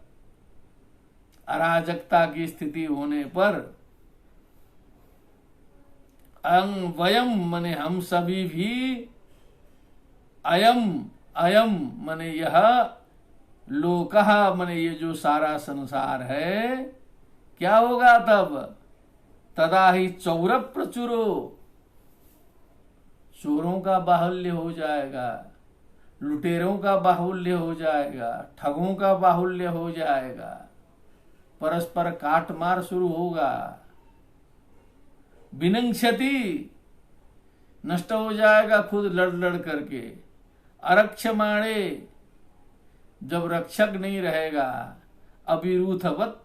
अराजकता की स्थिति होने पर, वयम मने हम सभी भी, अयम अयम मने यह, लोकः मने ये जो सारा संसार है, क्या होगा तब? तदा ही चौर प्रचुरो, चोरों का बाहुल्य हो जाएगा, लुटेरों का बाहुल्य हो जाएगा, ठगों का बाहुल्य हो जाएगा, परस्पर काटमार शुरू होगा, विनंक्षति, नष्ट हो जाएगा खुद लड़ लड़ करके, अरक्षमाणे, जब रक्षक नहीं रहेगा, अविरूथवत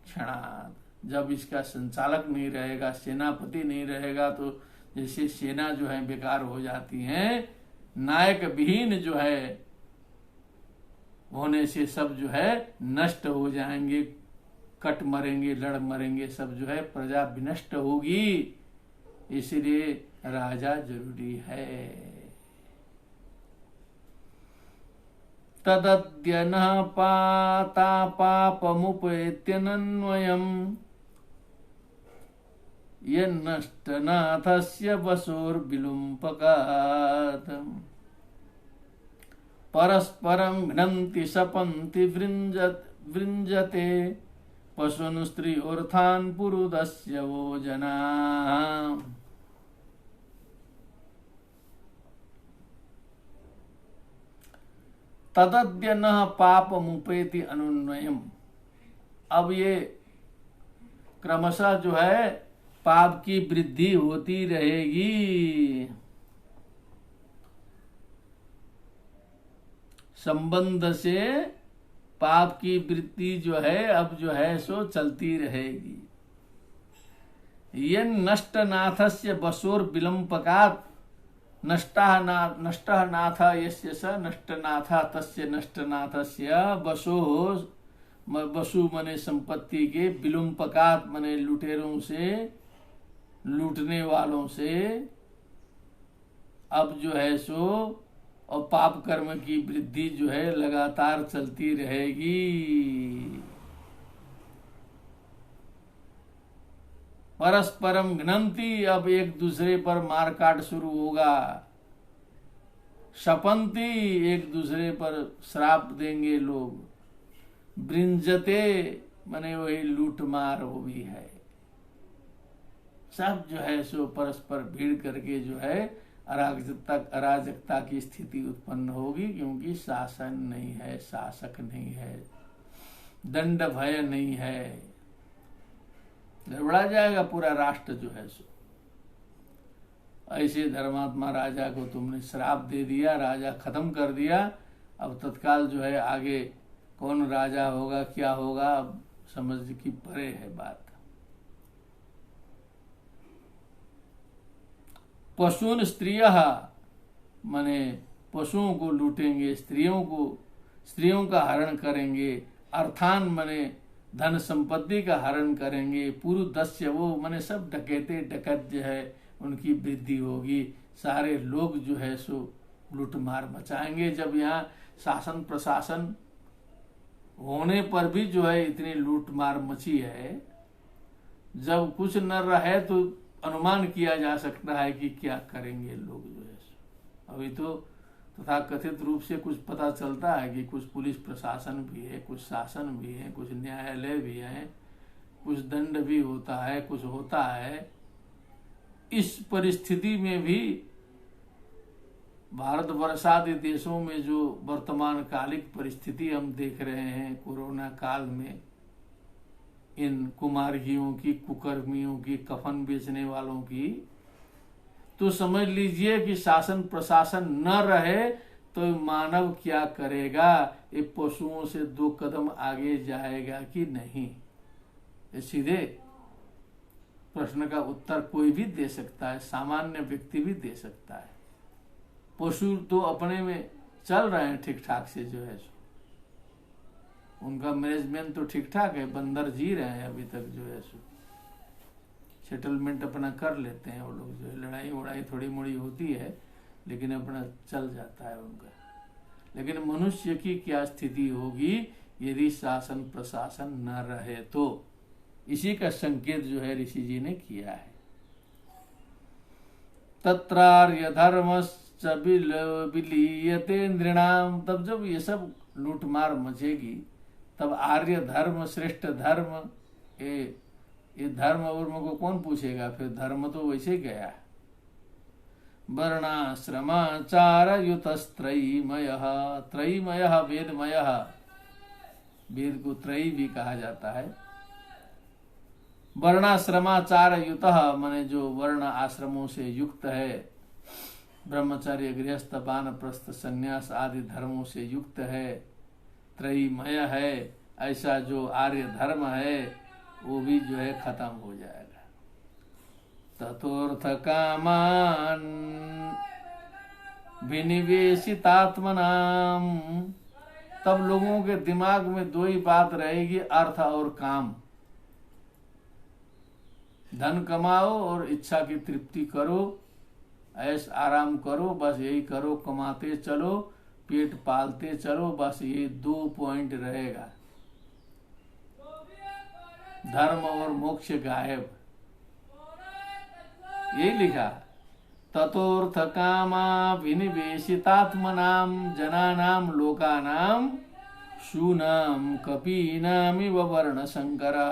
क्षणात्, जब इसका संचालक नहीं रहेगा, सेनापति नहीं रहेगा, तो जैसे सेना जो है बेकार हो जाती है, नायक विहीन जो है होने से सब जो है नष्ट हो जाएंगे, कट मरेंगे, लड़ मरेंगे, सब जो है प्रजा विनष्ट होगी। इसलिए राजा जरूरी है। तदद्य न पाता पापमुपेत्यनन्वयम् यन्नष्टनाथस्य वशोर्विलुम्पकात् परस्परं घ्नन्ति शपन्ति वृञ्जते पशून् स्त्रियोर्थान् पुरुदस्य वो जनाः। तदद्य न पापमुपेति अनुन्वयम्। अब ये क्रमशः जो है पाप की वृद्धि होती रहेगी। संबंध से पाप की वृद्धि जो है अब जो है सो चलती रहेगी। ये नष्ट नाथस्य वशोर विलंपकात् नष्टः नाथ यस्य स नष्टनाथ तस्य नष्टनाथस्य वशो वसु मने संपत्ति के विलुम्पकात मने लुटेरों से लूटने वालों से अब जो है सो और पाप कर्म की वृद्धि जो है लगातार चलती रहेगी। परस्परम घ्नन्ति, अब एक दूसरे पर मारकाट शुरू होगा। शपंती, एक दूसरे पर श्राप देंगे लोग। वृंजते मने वही लूट मार वो भी है। सब जो है सो परस्पर भीड़ करके जो है अराजकता की स्थिति उत्पन्न होगी, क्योंकि शासन नहीं है, शासक नहीं है, दंड भय नहीं है। गड़बड़ा जाएगा पूरा राष्ट्र जो है सो। ऐसे धर्मात्मा राजा को तुमने श्राप दे दिया, राजा खत्म कर दिया। अब तत्काल जो है आगे कौन राजा होगा क्या होगा अब समझ की परे है बात। पशून स्त्रियः माने पशुओं को लूटेंगे, स्त्रियों का हरण करेंगे। अर्थान माने धन संपत्ति का हरण करेंगे। पुरुदस्य वो माने सब डकैते डकैत जो है उनकी वृद्धि होगी। सारे लोग जो है सो लूटमार मचाएंगे। जब यहाँ शासन प्रशासन होने पर भी जो है इतनी लूटमार मची है, जब कुछ न रहे तो अनुमान किया जा सकता है कि क्या करेंगे लोग जो है। अभी तो तथा कथित रूप से कुछ पता चलता है कि कुछ पुलिस प्रशासन भी है, कुछ शासन भी है, कुछ न्यायालय भी है, कुछ दंड भी होता है, कुछ होता है। इस परिस्थिति में भी भारत आदि देशों में जो वर्तमान कालिक परिस्थिति हम देख रहे हैं कोरोना काल में, इन कुमार्गियों की, कुकर्मियों की, कफन बेचने वालों की, तो समझ लीजिए कि शासन प्रशासन न रहे तो मानव क्या करेगा। ये पशुओं से 2 कदम आगे जाएगा कि नहीं, ये सीधे प्रश्न का उत्तर कोई भी दे सकता है, सामान्य व्यक्ति भी दे सकता है। पशु तो अपने में चल रहे हैं ठीक ठाक से जो है, उनका मैनेजमेंट तो ठीक ठाक है, बंदर जी रहे हैं अभी तक जो है सो, सेटलमेंट अपना कर लेते हैं वो लोग जो है। लड़ाई वड़ाई थोड़ी मोड़ी होती है लेकिन अपना चल जाता है उनका। लेकिन मनुष्य की क्या स्थिति होगी यदि शासन प्रशासन न रहे तो, इसी का संकेत जो है ऋषि जी ने किया है। तत्रार्य धर्मश्च विलीयते नृणाम, तब जब ये सब लूटमार मचेगी तब आर्य धर्म, श्रेष्ठ धर्म, ये धर्म वर्म को कौन पूछेगा फिर, धर्म तो वैसे गया है। वर्णाश्रमाचार युतस्त्रयीमयः, त्रयीमयः वेदमयः, वेद को त्रयी भी कहा जाता है। वर्णाश्रमाचार युतः माने जो वर्ण आश्रमों से युक्त है, ब्रह्मचर्य गृहस्थ वानप्रस्थ संन्यास आदि धर्मों से युक्त है, त्रयीमय है, ऐसा जो आर्य धर्म है वो भी जो है खत्म हो जाएगा। ततोर्थ कामान विनिवेशितात्मनाम, तब लोगों के दिमाग में 2 ही बात रहेगी, अर्थ और काम। धन कमाओ और इच्छा की तृप्ति करो, ऐश आराम करो, बस यही करो, कमाते चलो, पेट पालते चलो, बस ये 2 पॉइंट रहेगा, धर्म और मोक्ष गायब। ये लिखा, ततोर्थ कामा विनिवेशितात्मनाम जनानाम लोकानाम शूनाम कपीनामिव वर्ण संकरा।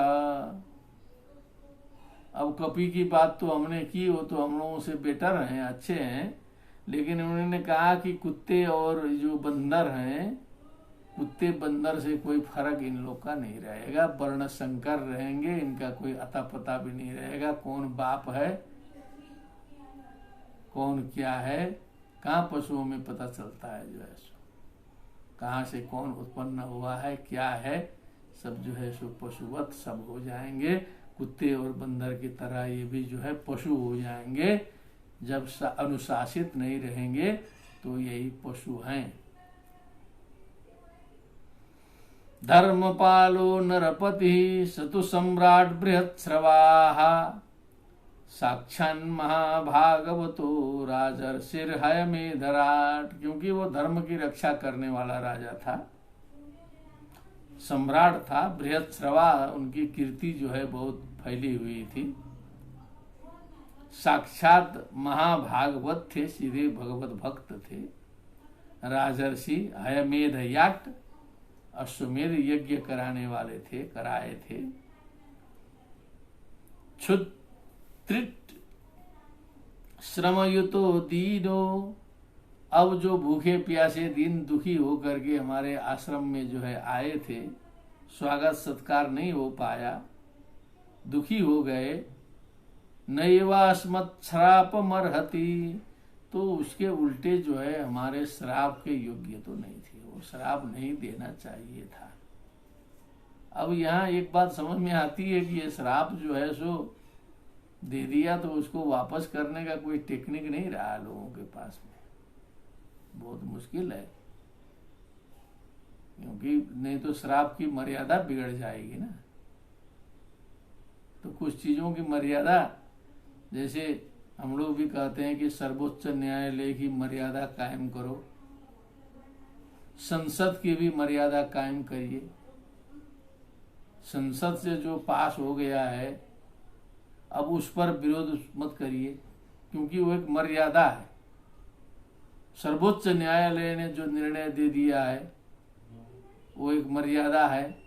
अब कपि की बात तो हमने की, वो तो हम लोगों से बेटर हैं, अच्छे हैं, लेकिन उन्होंने कहा कि कुत्ते और जो बंदर हैं, कुत्ते बंदर से कोई फर्क इन लोग का नहीं रहेगा, वर्ण संकर रहेंगे, इनका कोई अता पता भी नहीं रहेगा, कौन बाप है कौन क्या है। कहाँ पशुओं में पता चलता है, जो है सो कहाँ से कौन उत्पन्न हुआ है, क्या है, सब जो है सो पशुवत सब हो जाएंगे। कुत्ते और बंदर की तरह ये भी जो है पशु हो जाएंगे। जब अनुशासित नहीं रहेंगे तो यही पशु हैं। धर्मपालो नरपति सतु सम्राट बृहत्स्रवाः साक्षान् महाभागवतो राजर्षिर्हयमेधराट। क्योंकि वो धर्म की रक्षा करने वाला राजा था, सम्राट था। बृहत्स्रवा, उनकी कीर्ति जो है बहुत फैली हुई थी। साक्षात महाभागवत थे, सीधे भगवत भक्त थे। राजर्षि हयमेध याट, अश्वमेध यज्ञ कराने वाले थे, कराए थे। क्षुत्रिट श्रमयुतो दीनो, अब जो भूखे प्यासे दीन दुखी होकर के हमारे आश्रम में जो है आए थे, स्वागत सत्कार नहीं हो पाया, दुखी हो गए। नैवास्मत् श्राप मर्हति, तो उसके उल्टे जो है हमारे श्राप के योग्य तो नहीं थे, वो श्राप नहीं देना चाहिए था। अब यहाँ एक बात समझ में आती है कि ये श्राप जो है सो दे दिया तो उसको वापस करने का कोई टेक्निक नहीं रहा लोगों के पास में, बहुत मुश्किल है। क्योंकि नहीं तो श्राप की मर्यादा बिगड़ जाएगी ना। तो कुछ चीजों की मर्यादा, जैसे हम लोग भी कहते हैं कि सर्वोच्च न्यायालय की मर्यादा कायम करो, संसद की भी मर्यादा कायम करिए। संसद से जो पास हो गया है अब उस पर विरोध मत करिए, क्योंकि वो एक मर्यादा है। सर्वोच्च न्यायालय ने जो निर्णय दे दिया है वो एक मर्यादा है,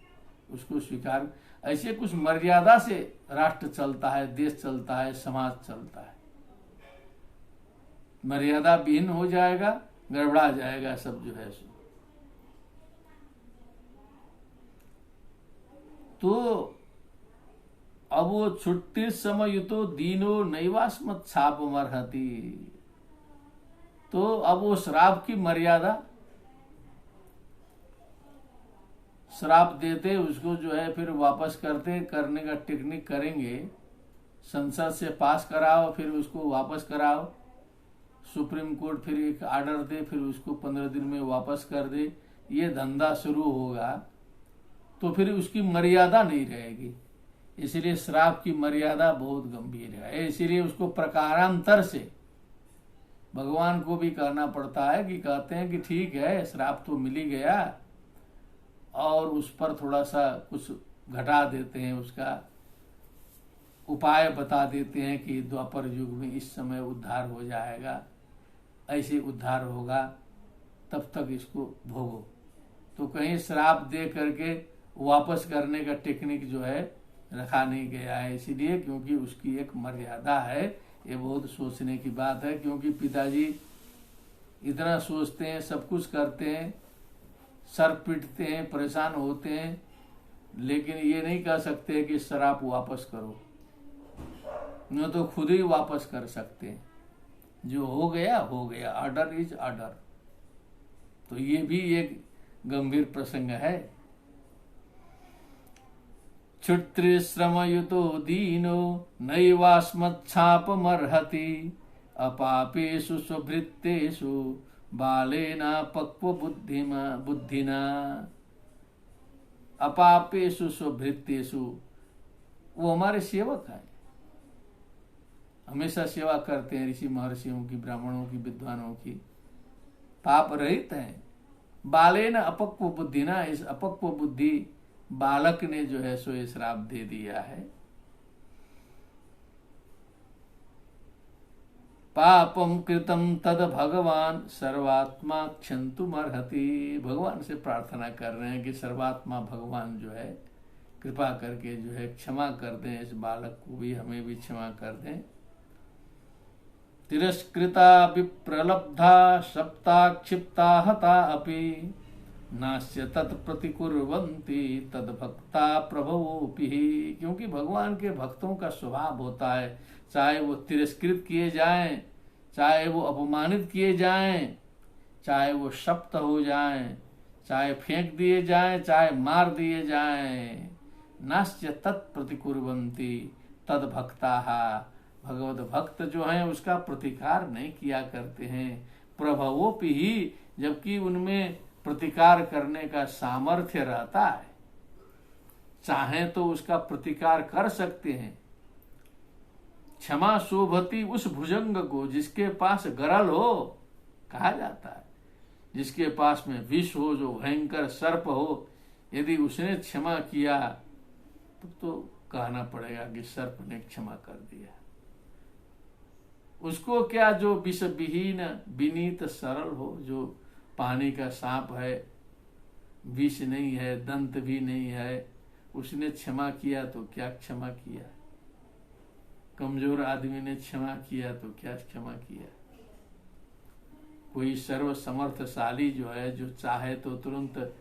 उसको स्वीकार। ऐसे कुछ मर्यादा से राष्ट्र चलता है, देश चलता है, समाज चलता है। मर्यादा विहीन हो जाएगा, गड़बड़ा जाएगा सब जो है सो। तो अब वो छुट्टी समय तो दीनो नैवास्मत् छाप मरहति, तो अब वो श्राप की मर्यादा, श्राप देते उसको जो है फिर वापस करने का टेक्निक करेंगे। संसद से पास कराओ, फिर उसको वापस कराओ, सुप्रीम कोर्ट फिर एक आर्डर दे, फिर उसको 15 दिन में वापस कर दे, ये धंधा शुरू होगा तो फिर उसकी मर्यादा नहीं रहेगी। इसलिए श्राप की मर्यादा बहुत गंभीर है। इसीलिए उसको प्रकारांतर से भगवान को भी कहना पड़ता है कि कहते हैं कि ठीक है श्राप तो मिल ही गया, और उस पर थोड़ा सा कुछ घटा देते हैं, उसका उपाय बता देते हैं कि द्वापर युग में इस समय उद्धार हो जाएगा, ऐसे उद्धार होगा, तब तक इसको भोगो। तो कहीं श्राप दे करके वापस करने का टेक्निक जो है रखा नहीं गया है, इसीलिए क्योंकि उसकी एक मर्यादा है। ये बहुत सोचने की बात है, क्योंकि पिताजी इतना सोचते हैं, सब कुछ करते हैं, सर पीटते हैं, परेशान होते हैं, लेकिन ये नहीं कह सकते कि श्राप वापस करो, न तो खुद ही वापस कर सकते हैं। जो हो गया हो गया, ऑर्डर इज ऑर्डर। तो ये भी एक गंभीर प्रसंग है। क्षुत्रिश्रमयुतो दीनो नैवास्मच्छापमर्हति अपापेषु स्वभृत्तेषु बालेना पक्व बुद्धिना। अपापेषु स्वभृत्तेषु, वो हमारे सेवक हैं, हमेशा सेवा करते हैं ऋषि महर्षियों की, ब्राह्मणों की, विद्वानों की, पाप रहित हैं, बालेन अपक्व बुद्धि ना, इस अपक्व बुद्धि बालक ने जो है सो ये श्राप दे दिया है। पापम कृतम तद भगवान सर्वात्मा क्षंतुमर्हति। भगवान से प्रार्थना कर रहे हैं कि सर्वात्मा भगवान जो है कृपा करके जो है क्षमा कर दें, इस बालक को भी, हमें भी क्षमा कर दें। तिरस्कृता विप्रलब्धा सप्ता क्षिप्ता हता अपि नास्य तत्प्रतिकुर्वन्ति तद्भक्ता प्रभवोऽपि। क्योंकि भगवान के भक्तों का स्वभाव होता है, चाहे वो तिरस्कृत किए जाएं, चाहे वो अपमानित किए जाएं, चाहे वो शप्त हो जाएं, चाहे फेंक दिए जाएं, चाहे मार दिए जाएं, नास्य तत्प्रतिकुर्वन्ति तद्भक्ताः। भगवत भक्त जो हैं उसका प्रतिकार नहीं किया करते हैं। प्रभवोपि ही, जबकि उनमें प्रतिकार करने का सामर्थ्य रहता है, चाहें तो उसका प्रतिकार कर सकते हैं। क्षमा शोभती उस भुजंग को जिसके पास गरल हो, कहा जाता है, जिसके पास में विष हो, जो भयंकर सर्प हो, यदि उसने क्षमा किया तो कहना पड़ेगा कि सर्प ने क्षमा कर दिया। उसको क्या जो विष विहीन विनीत सरल हो, जो पानी का सांप है, विष नहीं है, दंत भी नहीं है, उसने क्षमा किया तो क्या क्षमा किया। कमजोर आदमी ने क्षमा किया तो क्या क्षमा किया। कोई सर्व समर्थशाली जो है, जो चाहे तो तुरंत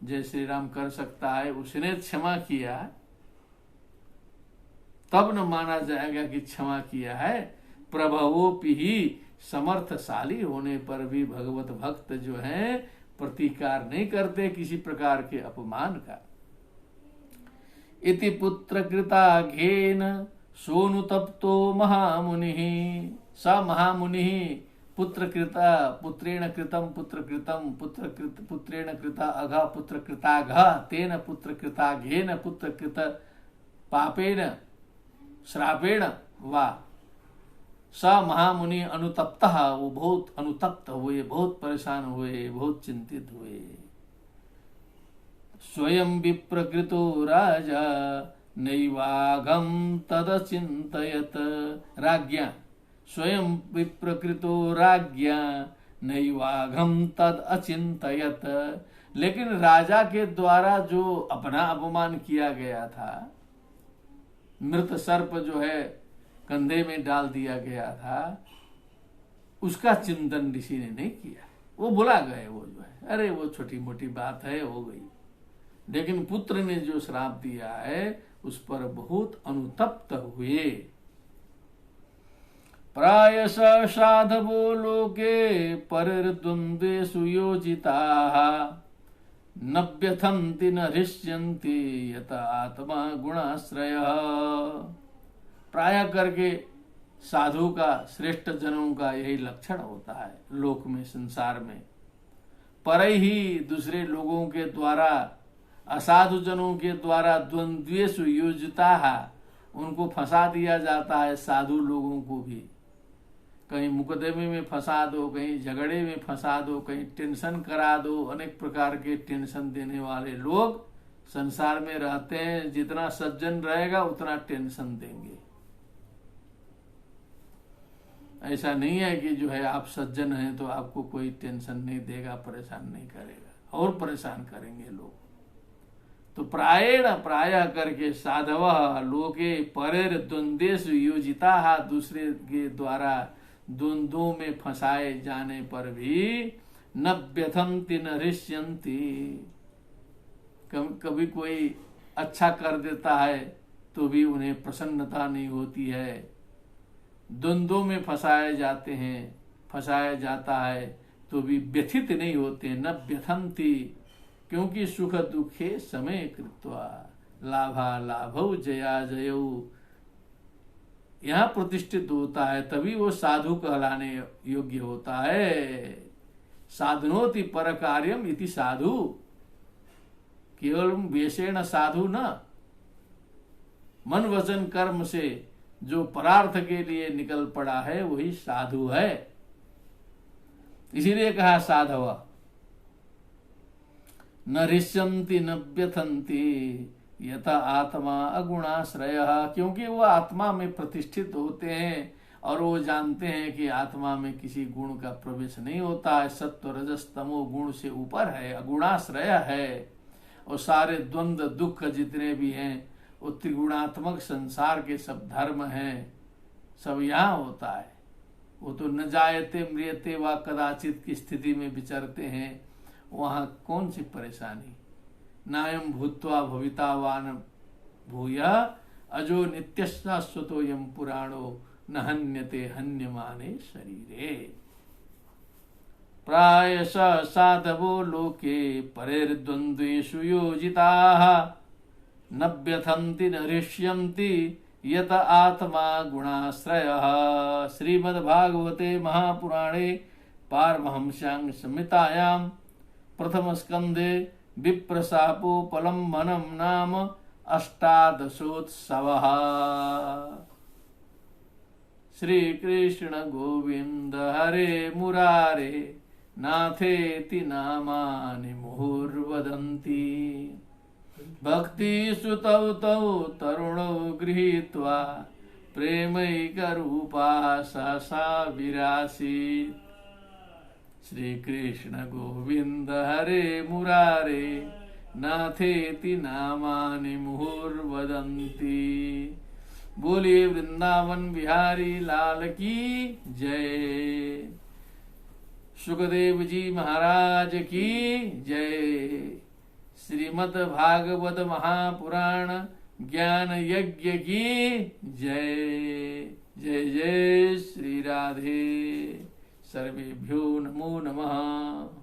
जय श्री राम कर सकता है, उसने क्षमा किया तब न माना जाएगा कि क्षमा किया है। प्रभवोपि ही, समर्थशाली होने पर भी भगवत भक्त जो हैं प्रतिकार नहीं करते किसी प्रकार के अपमान का। इति पुत्र कृता घेन सोनुतप्तो महामुनि। स महामुनि पुत्रेण कृतम पुत्रेण कृता अघ पुत्र कृताघ तेन पुत्र कृता घेन पुत्र कृत पापेन श्रापेण वा। स महामुनि अनुतप्तः, वो बहुत अनुतप्त हुए, बहुत परेशान हुए, बहुत चिंतित हुए। स्वयं विप्रकृतो राजा नैवाघम तदचिन्तयत। राज्ञा, स्वयं विप्रकृतो राज्ञा नैवाघम तद अचिन्तयत। लेकिन राजा के द्वारा जो अपना अपमान किया गया था, मृत सर्प जो है कंधे में डाल दिया गया था, उसका चिंतन ऋषि ने नहीं किया। वो भुला गए, वो जो है, अरे वो छोटी मोटी बात है, हो गई। लेकिन पुत्र ने जो श्राप दिया है उस पर बहुत अनुतप्त हुए। प्रायश साधवो लोके परिर्द्वन्द्वेषु योजिताः नव्यथन्ति न हृष्यन्ति यत आत्मा गुणाश्रयः। प्राय करके साधु का, श्रेष्ठ जनों का यही लक्षण होता है लोक में, संसार में। पर ही दूसरे लोगों के द्वारा, असाधु जनों के द्वारा द्वंद्वेषु योजिताः, उनको फंसा दिया जाता है। साधु लोगों को भी कहीं मुकदमे में फंसा दो, कहीं झगड़े में फंसा दो, कहीं टेंशन करा दो। अनेक प्रकार के टेंशन देने वाले लोग संसार में रहते हैं। जितना सज्जन रहेगा उतना टेंशन देंगे। ऐसा नहीं है कि जो है आप सज्जन हैं तो आपको कोई टेंशन नहीं देगा, परेशान नहीं करेगा, और परेशान करेंगे लोग। तो प्राय करके साधव लोके परेर द्वंद्वेषु योजिता, दूसरे के द्वारा द्वंद्वों में फंसाए जाने पर भी न व्यथंति न हृष्यन्ति। कभी कोई अच्छा कर देता है तो भी उन्हें प्रसन्नता नहीं होती है। द्वंद्वों में फंसाए जाता है तो भी व्यथित नहीं होते, न व्यथंति। क्योंकि सुख दुखे समय कृत्वा लाभा लाभौ जया जयौ, यहाँ प्रतिष्ठित होता है, तभी वो साधु कहलाने योग्य होता है। साधनोति पर कार्यम इति साधु, केवल वेशेण साधु न, मन वचन कर्म से जो परार्थ के लिए निकल पड़ा है वही साधु है। इसीलिए कहा साधव। न हृष्यन्ति न व्यथन्ति यत आत्मा अगुणाश्रय, क्योंकि वह आत्मा में प्रतिष्ठित होते हैं और वो जानते हैं कि आत्मा में किसी गुण का प्रवेश नहीं होता है, सत्व रजस तमो गुण से ऊपर है, अगुणाश्रय है। और सारे द्वंद्व दुख जितने भी हैं वो त्रिगुणात्मक संसार के सब धर्म हैं, सब यहाँ होता है। वो तो न जायते म्रियते व कदाचित की स्थिति में विचरते हैं, वहाँ कौन सी परेशानी। नायम भूत्वा भवितावान भूय अजो नित्य शाश्वतो यम पुराणो न हन्यते हन्यमाने शरीरे। प्रायश साधवो लोके परेर्द्वन्द्वेषु योजिताः न व्यथन्ति न हृष्यन्ति यत आत्मा गुणाश्रयः। श्रीमद्भागवते महापुराणे पारमहंस्यां संहितायां प्रथम स्कंदे विप्रशापोपलम्बनम नाम अष्टादशोत्सवः। श्री कृष्ण गोविंद हरे मुरारे नाथेति नामानि मुहुर्वदन्ति। भक्ति सुतौ तौ तरुणौ गृहीत्वा प्रेमैकरूपा सहसा विरासीत्। श्री कृष्ण गोविंद हरे मुरारे नाथेति नामानि मुहुर्वदन्ति। बोलिए वृंदावन बिहारी लाल की जय। सुखदेव जी महाराज की जय। श्रीमद् भागवत महापुराण ज्ञान यज्ञ की जय। जय जय श्री राधे। सर्वेभ्यो नमो नमः।